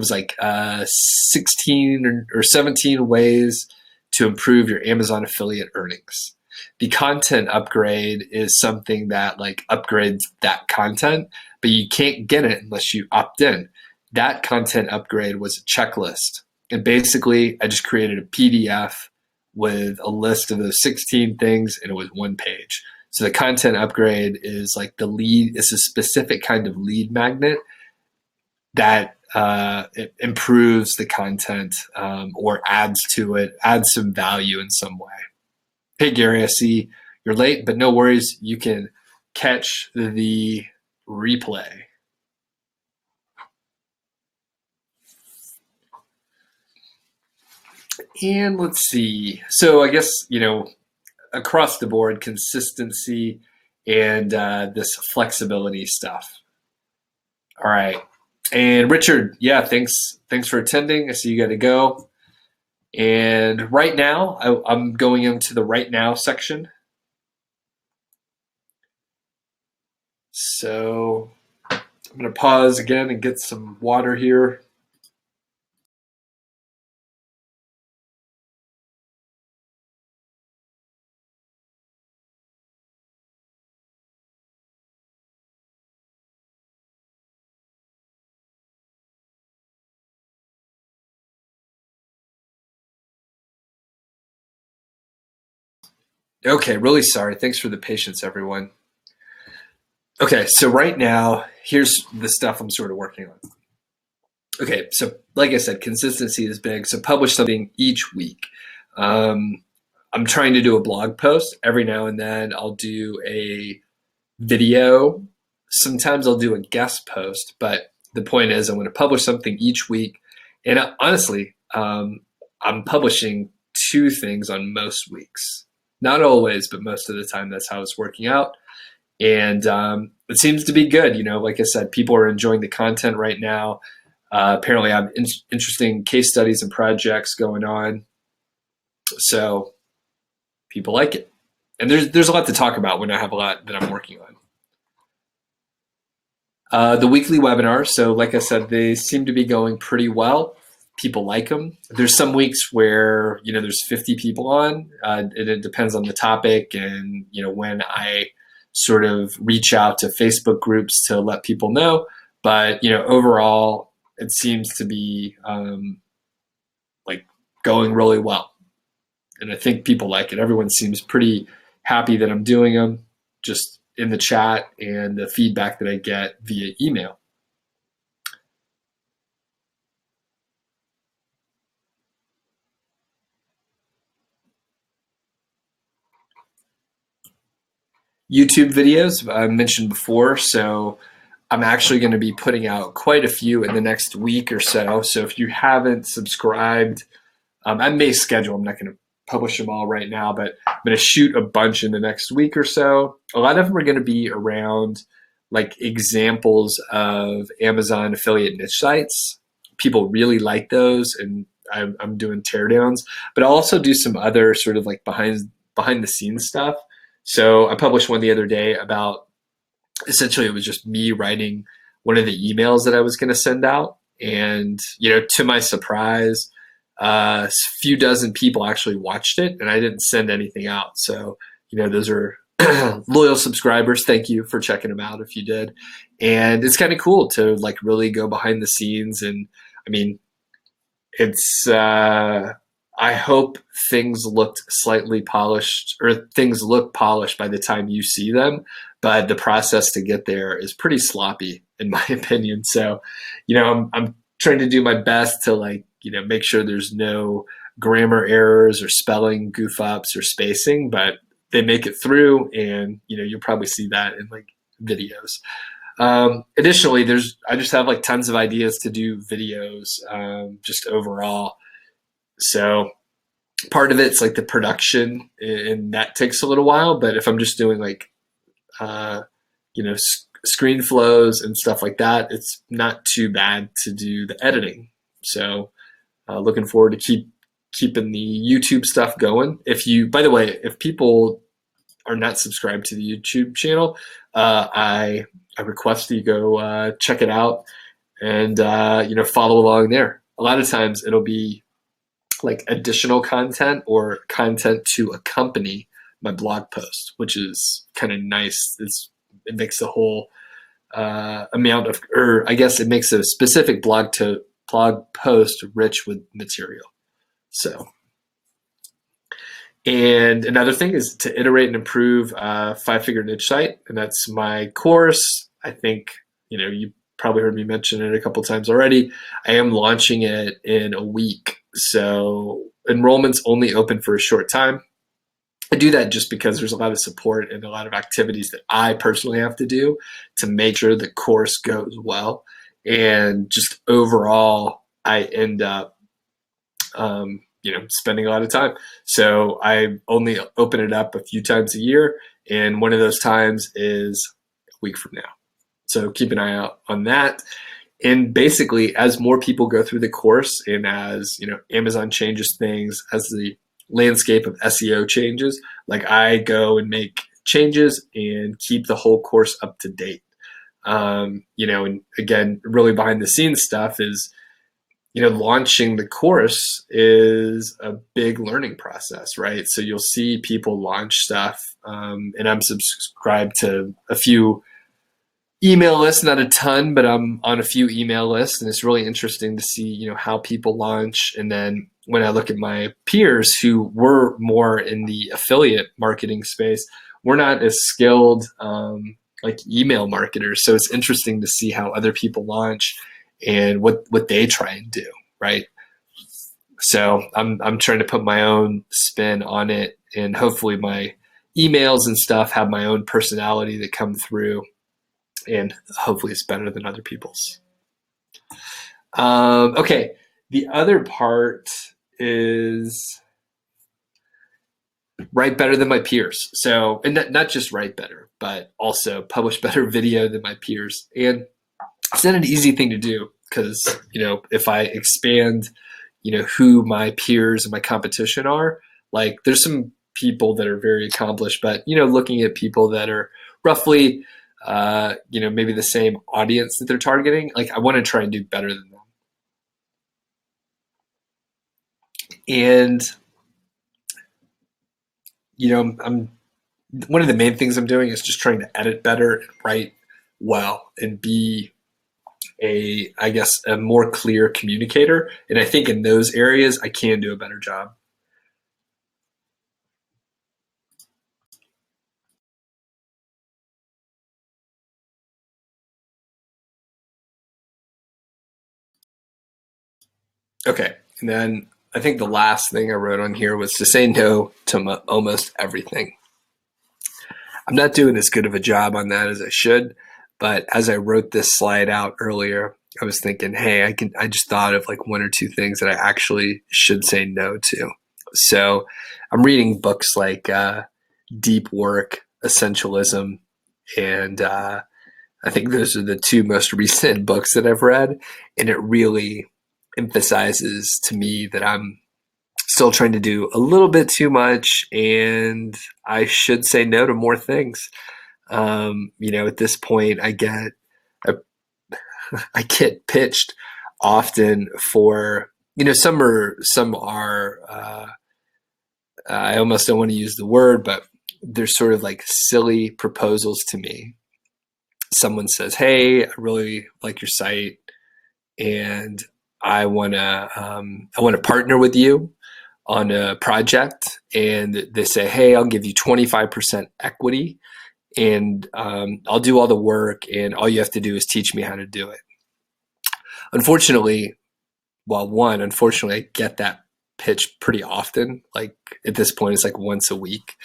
like 16 or 17 ways to improve your Amazon affiliate earnings. The content upgrade is something that like upgrades that content, but you can't get it unless you opt in. That content upgrade was a checklist. And basically, I just created a PDF with a list of those 16 things, and it was one page. So the content upgrade is like it's a specific kind of lead magnet that it improves the content or adds to it, adds some value in some way. Hey, Gary, I see you're late, but no worries. You can catch the replay. And let's see. So I guess, across the board, consistency and this flexibility stuff. All right. And Richard, yeah, thanks for attending. I see you got to go. And right now, I'm going into the right now section. So I'm going to pause again and get some water here. Okay, really sorry. Thanks for the patience, everyone. Okay, so right now, here's the stuff I'm sort of working on. Okay, so like I said, consistency is big. So publish something each week. I'm trying to do a blog post. Every now and then I'll do a video. Sometimes I'll do a guest post, but the point is I'm going to publish something each week. And honestly, I'm publishing 2 things on most weeks. Not always, but most of the time that's how it's working out. And it seems to be good. Like I said, people are enjoying the content right now. Apparently I have interesting case studies and projects going on. So people like it. And there's a lot to talk about when I have a lot that I'm working on. The weekly webinars, so like I said, they seem to be going pretty well. People like them. There's some weeks where, there's 50 people on, and it depends on the topic and, when I sort of reach out to Facebook groups to let people know. But, overall, it seems to be like going really well. And I think people like it. Everyone seems pretty happy that I'm doing them, just in the chat and the feedback that I get via email. YouTube videos I mentioned before, so I'm actually going to be putting out quite a few in the next week or so. So if you haven't subscribed, I may schedule. I'm not going to publish them all right now, but I'm going to shoot a bunch in the next week or so. A lot of them are going to be around like examples of Amazon affiliate niche sites. People really like those, and I'm doing teardowns, but I'll also do some other sort of like behind the scenes stuff. So I published one the other day about, essentially it was just me writing one of the emails that I was going to send out. And, to my surprise, a few dozen people actually watched it, and I didn't send anything out. So, those are loyal subscribers. Thank you for checking them out if you did. And it's kind of cool to like really go behind the scenes. And I mean, it's, I hope things looked slightly polished, or things look polished by the time you see them, but the process to get there is pretty sloppy in my opinion. So, I'm trying to do my best to like, make sure there's no grammar errors or spelling goof ups or spacing, but they make it through, and you'll probably see that in like videos. Additionally, I just have like tons of ideas to do videos, just overall. So part of it's like the production, and that takes a little while. But if I'm just doing like, screen flows and stuff like that, it's not too bad to do the editing. So looking forward to keeping the YouTube stuff going. By the way, if people are not subscribed to the YouTube channel, I request that you go check it out and follow along there. A lot of times it'll be like additional content or content to accompany my blog post, which is kind of nice. It makes the whole amount of, or I guess it makes a specific blog post rich with material. So, and another thing is to iterate and improve 5-figure niche site, and that's my course. I think you probably heard me mention it a couple times already. I am launching it in a week, so enrollment's only open for a short time. I do that just because there's a lot of support and a lot of activities that I personally have to do to make sure the course goes well. And just overall, I end up, spending a lot of time. So I only open it up a few times a year. And one of those times is a week from now. So keep an eye out on that. And basically, as more people go through the course, and as Amazon changes things, as the landscape of SEO changes, like I go and make changes and keep the whole course up to date. And again, really behind the scenes stuff is, launching the course is a big learning process, right? So you'll see people launch stuff, and I'm subscribed to a few email lists, not a ton, but I'm on a few email lists, and it's really interesting to see, how people launch. And then when I look at my peers who were more in the affiliate marketing space, we're not as skilled like email marketers. So it's interesting to see how other people launch and what they try and do, right? So I'm trying to put my own spin on it, and hopefully my emails and stuff have my own personality that come through, and hopefully it's better than other people's. Okay, the other part is write better than my peers. So, and not just write better, but also publish better video than my peers. And it's not an easy thing to do because, if I expand, who my peers and my competition are, like there's some people that are very accomplished, but, looking at people that are roughly, maybe the same audience that they're targeting, like I want to try and do better than them. And, I'm one of the main things I'm doing is just trying to edit better and write well and be a more clear communicator. And I think in those areas, I can do a better job. Okay. And then I think the last thing I wrote on here was to say no to almost everything. I'm not doing as good of a job on that as I should, but as I wrote this slide out earlier, I was thinking, hey, I just thought of like one or two things that I actually should say no to. So I'm reading books like Deep Work, Essentialism, and I think those are the two most recent books that I've read, and it really emphasizes to me that I'm still trying to do a little bit too much, and I should say no to more things. At this point, I get pitched often for, some are I almost don't want to use the word, but they're sort of like silly proposals to me. Someone says, hey, I really like your site, and I want to partner with you on a project. And they say, hey, I'll give you 25% equity, and I'll do all the work, and all you have to do is teach me how to do it. Unfortunately, well, one, unfortunately, I get that pitch pretty often. Like at this point, it's like once a week.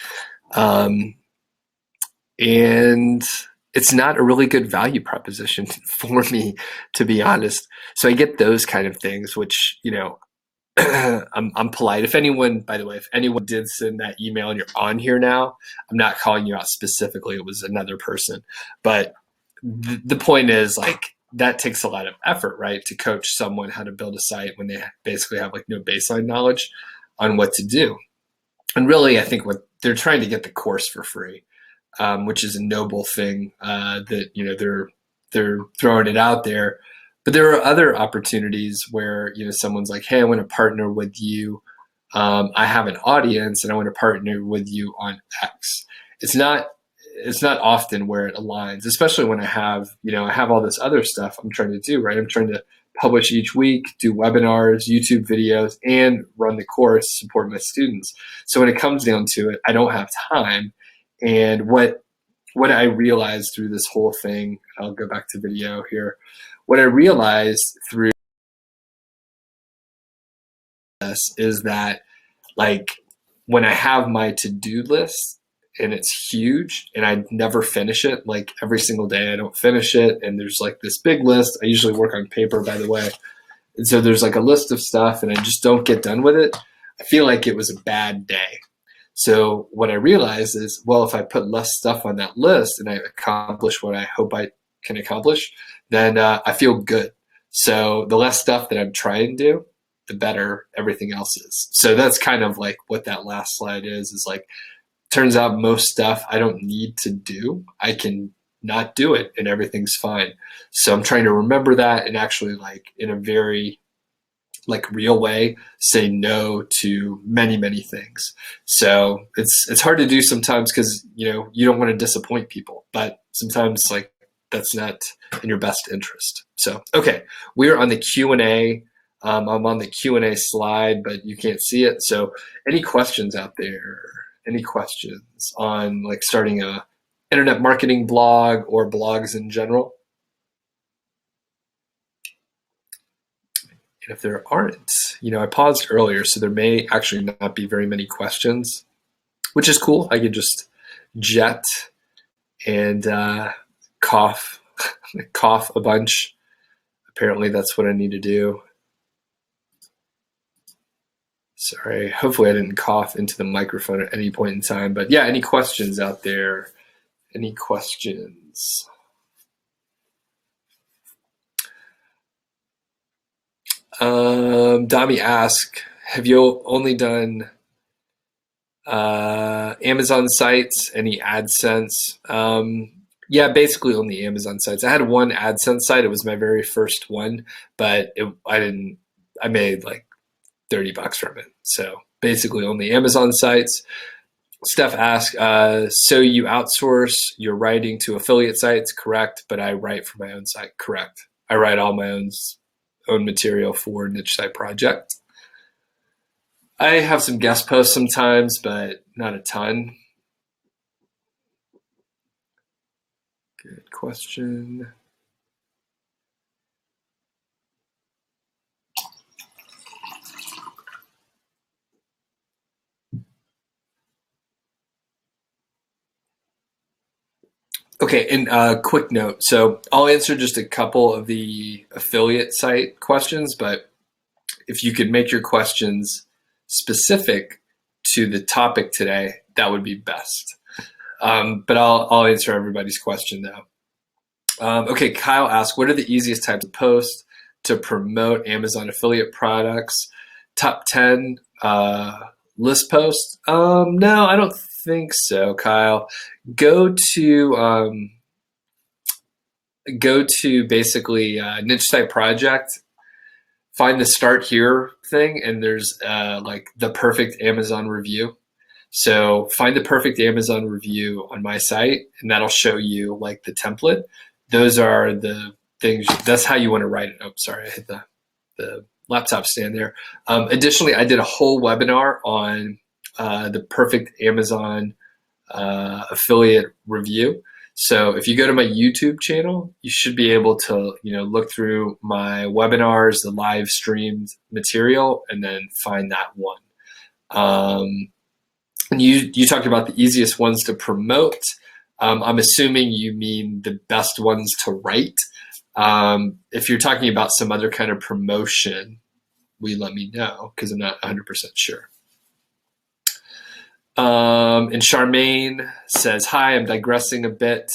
And it's not a really good value proposition for me, to be honest. So I get those kind of things, which, I'm polite. If anyone, by the way, if anyone did send that email and you're on here now, I'm not calling you out specifically. It was another person. But the point is, like, that takes a lot of effort, right? To coach someone how to build a site when they basically have like no baseline knowledge on what to do. And really, I think what they're trying to get the course for free, which is a noble thing, that, they're throwing it out there. But there are other opportunities where, someone's like, hey, I want to partner with you. I have an audience and I want to partner with you on X. It's not often where it aligns, especially when I have all this other stuff I'm trying to do, right? I'm trying to publish each week, do webinars, YouTube videos, and run the course, support my students. So when it comes down to it, I don't have time. And what I realized through this whole thing, I'll go back to video here. What I realized through this is that, like, when I have my to-do list and it's huge and I never finish it, like every single day I don't finish it, and there's like this big list. I usually work on paper, by the way. And so there's like a list of stuff and I just don't get done with it. I feel like it was a bad day. So what I realized is, well, if I put less stuff on that list and I accomplish what I hope I can accomplish, then I feel good. So the less stuff that I'm trying to do, the better everything else is. So that's kind of like what that last slide is like, turns out most stuff I don't need to do. I can not do it and everything's fine. So I'm trying to remember that and actually, like, in a very like real way, say no to many, many things. So it's hard to do sometimes because, you don't want to disappoint people, but sometimes, like, that's not in your best interest. So, okay, we're on the Q&A. I'm on the Q&A slide, but you can't see it. So any questions out there? Any questions on, like, starting a internet marketing blog or blogs in general? And if there aren't, I paused earlier, so there may actually not be very many questions, which is cool. I can just jet and cough a bunch. Apparently that's what I need to do. Sorry, hopefully I didn't cough into the microphone at any point in time. But yeah, any questions out there? Any questions? Dami asked, have you only done Amazon sites? Any AdSense? Yeah, basically only Amazon sites. I had one AdSense site. It was my very first one, but I made like $30 from it. So basically only Amazon sites. Steph asked, so you outsource your writing to affiliate sites? Correct, but I write for my own site. Correct. I write all my own material for Niche Site Project. I have some guest posts sometimes, but not a ton. Good question. Okay, and quick note. So I'll answer just a couple of the affiliate site questions, but if you could make your questions specific to the topic today, that would be best. But I'll answer everybody's question though. Okay, Kyle asked, what are the easiest types of posts to promote Amazon affiliate products? Top 10 list posts? No, I don't think so, Kyle. Go to basically Niche Site Project, find the Start Here thing, and there's like the perfect Amazon review. So find the perfect Amazon review on my site, and that'll show you like the template. Those are the things. That's how you want to write it. Oh, sorry, I hit the laptop stand there. Additionally, I did a whole webinar on the perfect Amazon affiliate review. So if you go to my YouTube channel, you should be able to, look through my webinars, the live streamed material, and then find that one. And you talked about the easiest ones to promote. I'm assuming you mean the best ones to write. If you're talking about some other kind of promotion, let me know, because I'm not 100% sure. And Charmaine says, "Hi, I'm digressing a bit."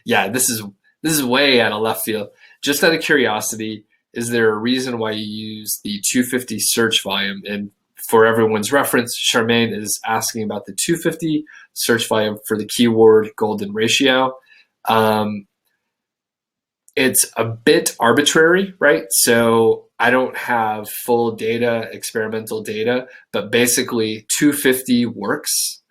Yeah, this is way out of left field. Just out of curiosity, is there a reason why you use the 250 search volume? And for everyone's reference, Charmaine is asking about the 250 search volume for the keyword golden ratio. It's a bit arbitrary, right? So I don't have full data, experimental data, but basically 250 works.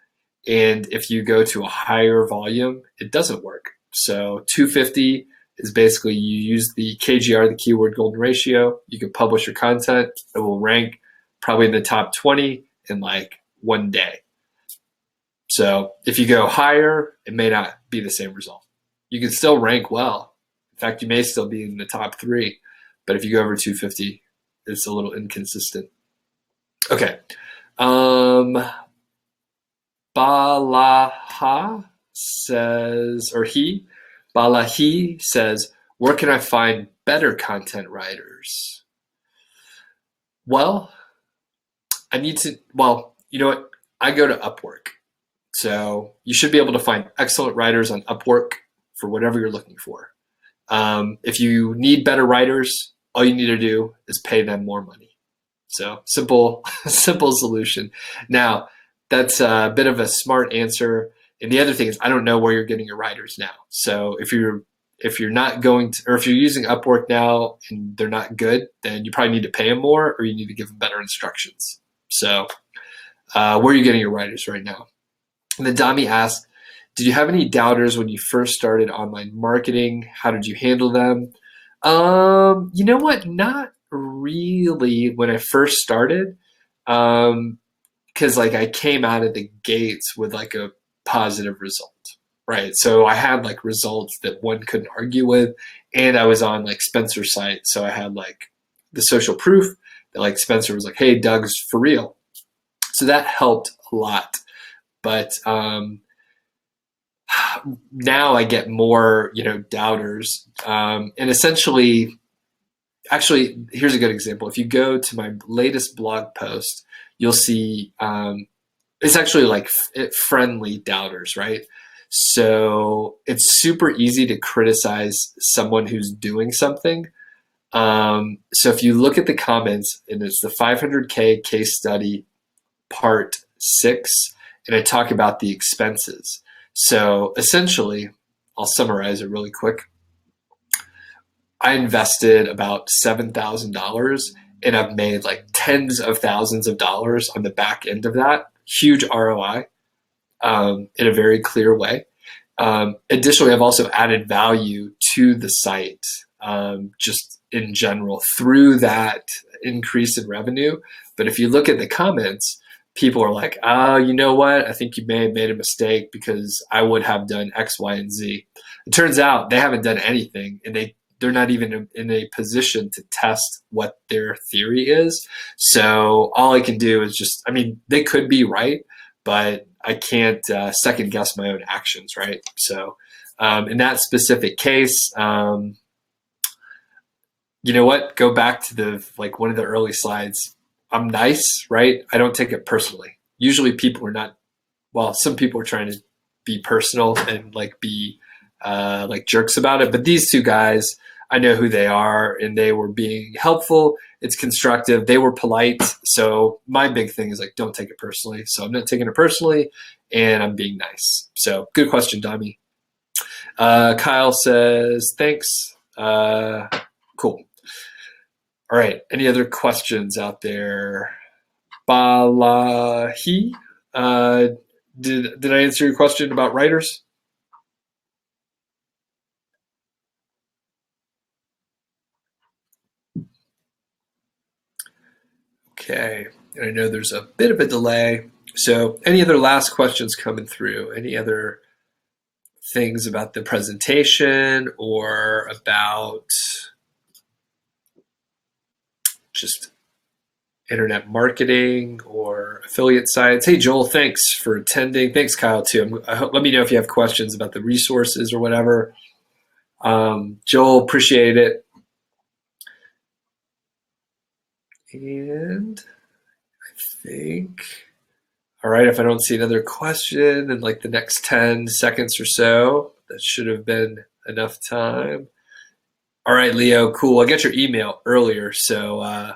And if you go to a higher volume, it doesn't work. So 250 is basically you use the KGR, the keyword golden ratio. You can publish your content. It will rank probably in the top 20 in like one day. So if you go higher, it may not be the same result. You can still rank well. In fact, you may still be in the top 3, but if you go over 250, it's a little inconsistent. Okay. Balaha says, Balahi says, where can I find better content writers? Well, you know what? I go to Upwork. So you should be able to find excellent writers on Upwork for whatever you're looking for. If you need better writers, all you need to do is pay them more money. So simple solution. Now, that's a bit of a smart answer. And the other thing is, I don't know where you're getting your writers now. So if you're not going to, or if you're using Upwork now and they're not good, then you probably need to pay them more, or you need to give them better instructions. So where are you getting your writers right now? And then Dami asked, did you have any doubters when you first started online marketing? How did you handle them? You know what? Not really when I first started. Because like I came out of the gates with like a positive result, right? So I had like results that one couldn't argue with, and I was on like Spencer's site, so I had like the social proof that like Spencer was like, "Hey, Doug's for real," so that helped a lot. But now I get more, doubters, and essentially, actually, here's a good example. If you go to my latest blog post, you'll see it's actually like friendly doubters, right? So it's super easy to criticize someone who's doing something. So if you look at the comments, and it's the 500K case study part 6, and I talk about the expenses. So essentially, I'll summarize it really quick. I invested about $7,000, and I've made like tens of thousands of dollars on the back end of that. Huge ROI in a very clear way. Additionally, I've also added value to the site just in general through that increase in revenue. But if you look at the comments, people are like, "Oh, you know what? I think you may have made a mistake because I would have done X, Y, and Z." It turns out they haven't done anything, and they're not even in a position to test what their theory is. So all I can do is they could be right, but I can't second guess my own actions, right? So in that specific case, you know what? Go back to one of the early slides. I'm nice, right? I don't take it personally. Usually people are not, some people are trying to be personal and be jerks about it. But these two guys, I know who they are, and they were being helpful. It's constructive. They were polite. So my big thing is don't take it personally. So I'm not taking it personally, and I'm being nice. So good question, Dami. Kyle says, thanks. Cool. All right. Any other questions out there? Balahi, did I answer your question about writers? Okay. And I know there's a bit of a delay. So any other last questions coming through? Any other things about the presentation or about just internet marketing or affiliate sites. Hey, Joel, thanks for attending. Thanks, Kyle, too. Let me know if you have questions about the resources or whatever. Joel, appreciate it. And I think, all right, if I don't see another question in like the next 10 seconds or so, that should have been enough time. All right, Leo, cool. I got your email earlier, so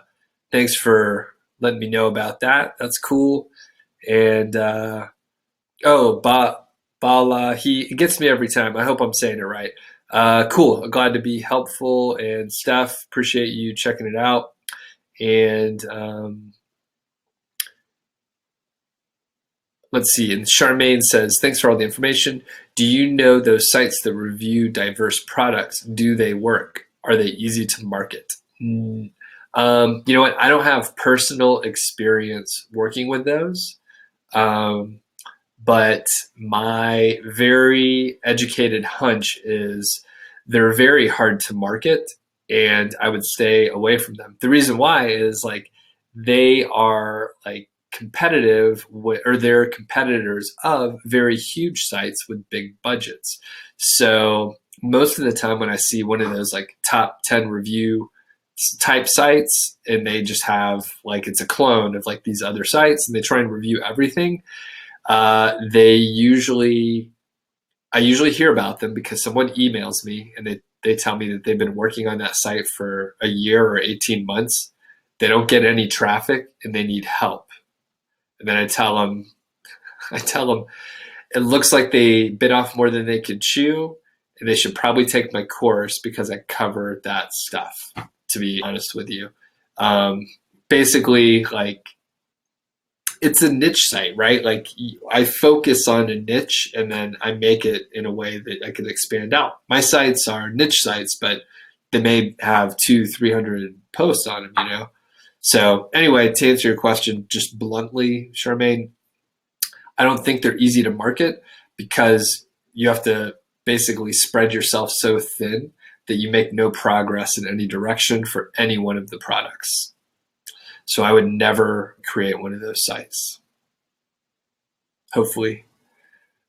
thanks for letting me know about that. That's cool. And Bala, it gets me every time. I hope I'm saying it right. Cool. I'm glad to be helpful. And Steph, appreciate you checking it out. And let's see. And Charmaine says, thanks for all the information. Do you know those sites that review diverse products? Do they work? Are they easy to market? You know what? I don't have personal experience working with those. But my very educated hunch is they're very hard to market, and I would stay away from them. The reason why is like they are like competitive or they're competitors of very huge sites with big budgets. So most of the time when I see one of those like top 10 review type sites and they just have like it's a clone of like these other sites and they try and review everything, I usually hear about them because someone emails me and they tell me that they've been working on that site for a year or 18 months. They don't get any traffic and they need help. And then I tell them, it looks like they bit off more than they could chew and they should probably take my course because I cover that stuff, to be honest with you. Basically, like, it's a niche site, right? Like I focus on a niche and then I make it in a way that I can expand out. My sites are niche sites, but they may have 200-300 posts on them, you know? So anyway, to answer your question, just bluntly, Charmaine, I don't think they're easy to market because you have to basically spread yourself so thin that you make no progress in any direction for any one of the products. So I would never create one of those sites. Hopefully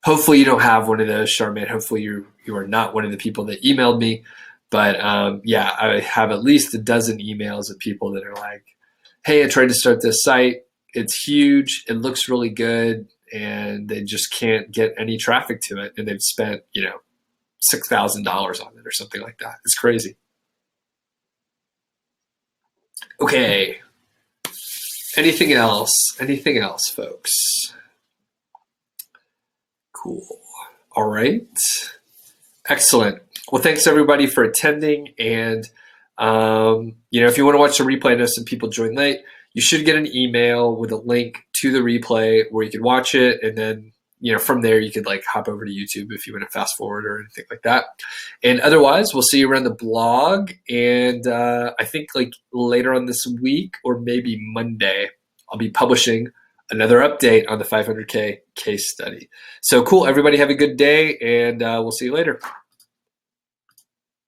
you don't have one of those, Charmaine. Hopefully you are not one of the people that emailed me. But yeah, I have at least a dozen emails of people that are like, hey, I tried to start this site. It's huge. It looks really good. And they just can't get any traffic to it. And they've spent, you know, $6,000 on it or something like that. It's crazy. Okay. Anything else? Anything else, folks? Cool. All right. Excellent. Well, thanks everybody for attending. And, you know, if you want to watch the replay, I know some people joined late. You should get an email with a link to the replay where you can watch it. And then, you know, from there, you could like hop over to YouTube if you want to fast forward or anything like that. And otherwise, we'll see you around the blog. And I think like later on this week or maybe Monday, I'll be publishing another update on the 500K case study. So cool. Everybody have a good day and we'll see you later.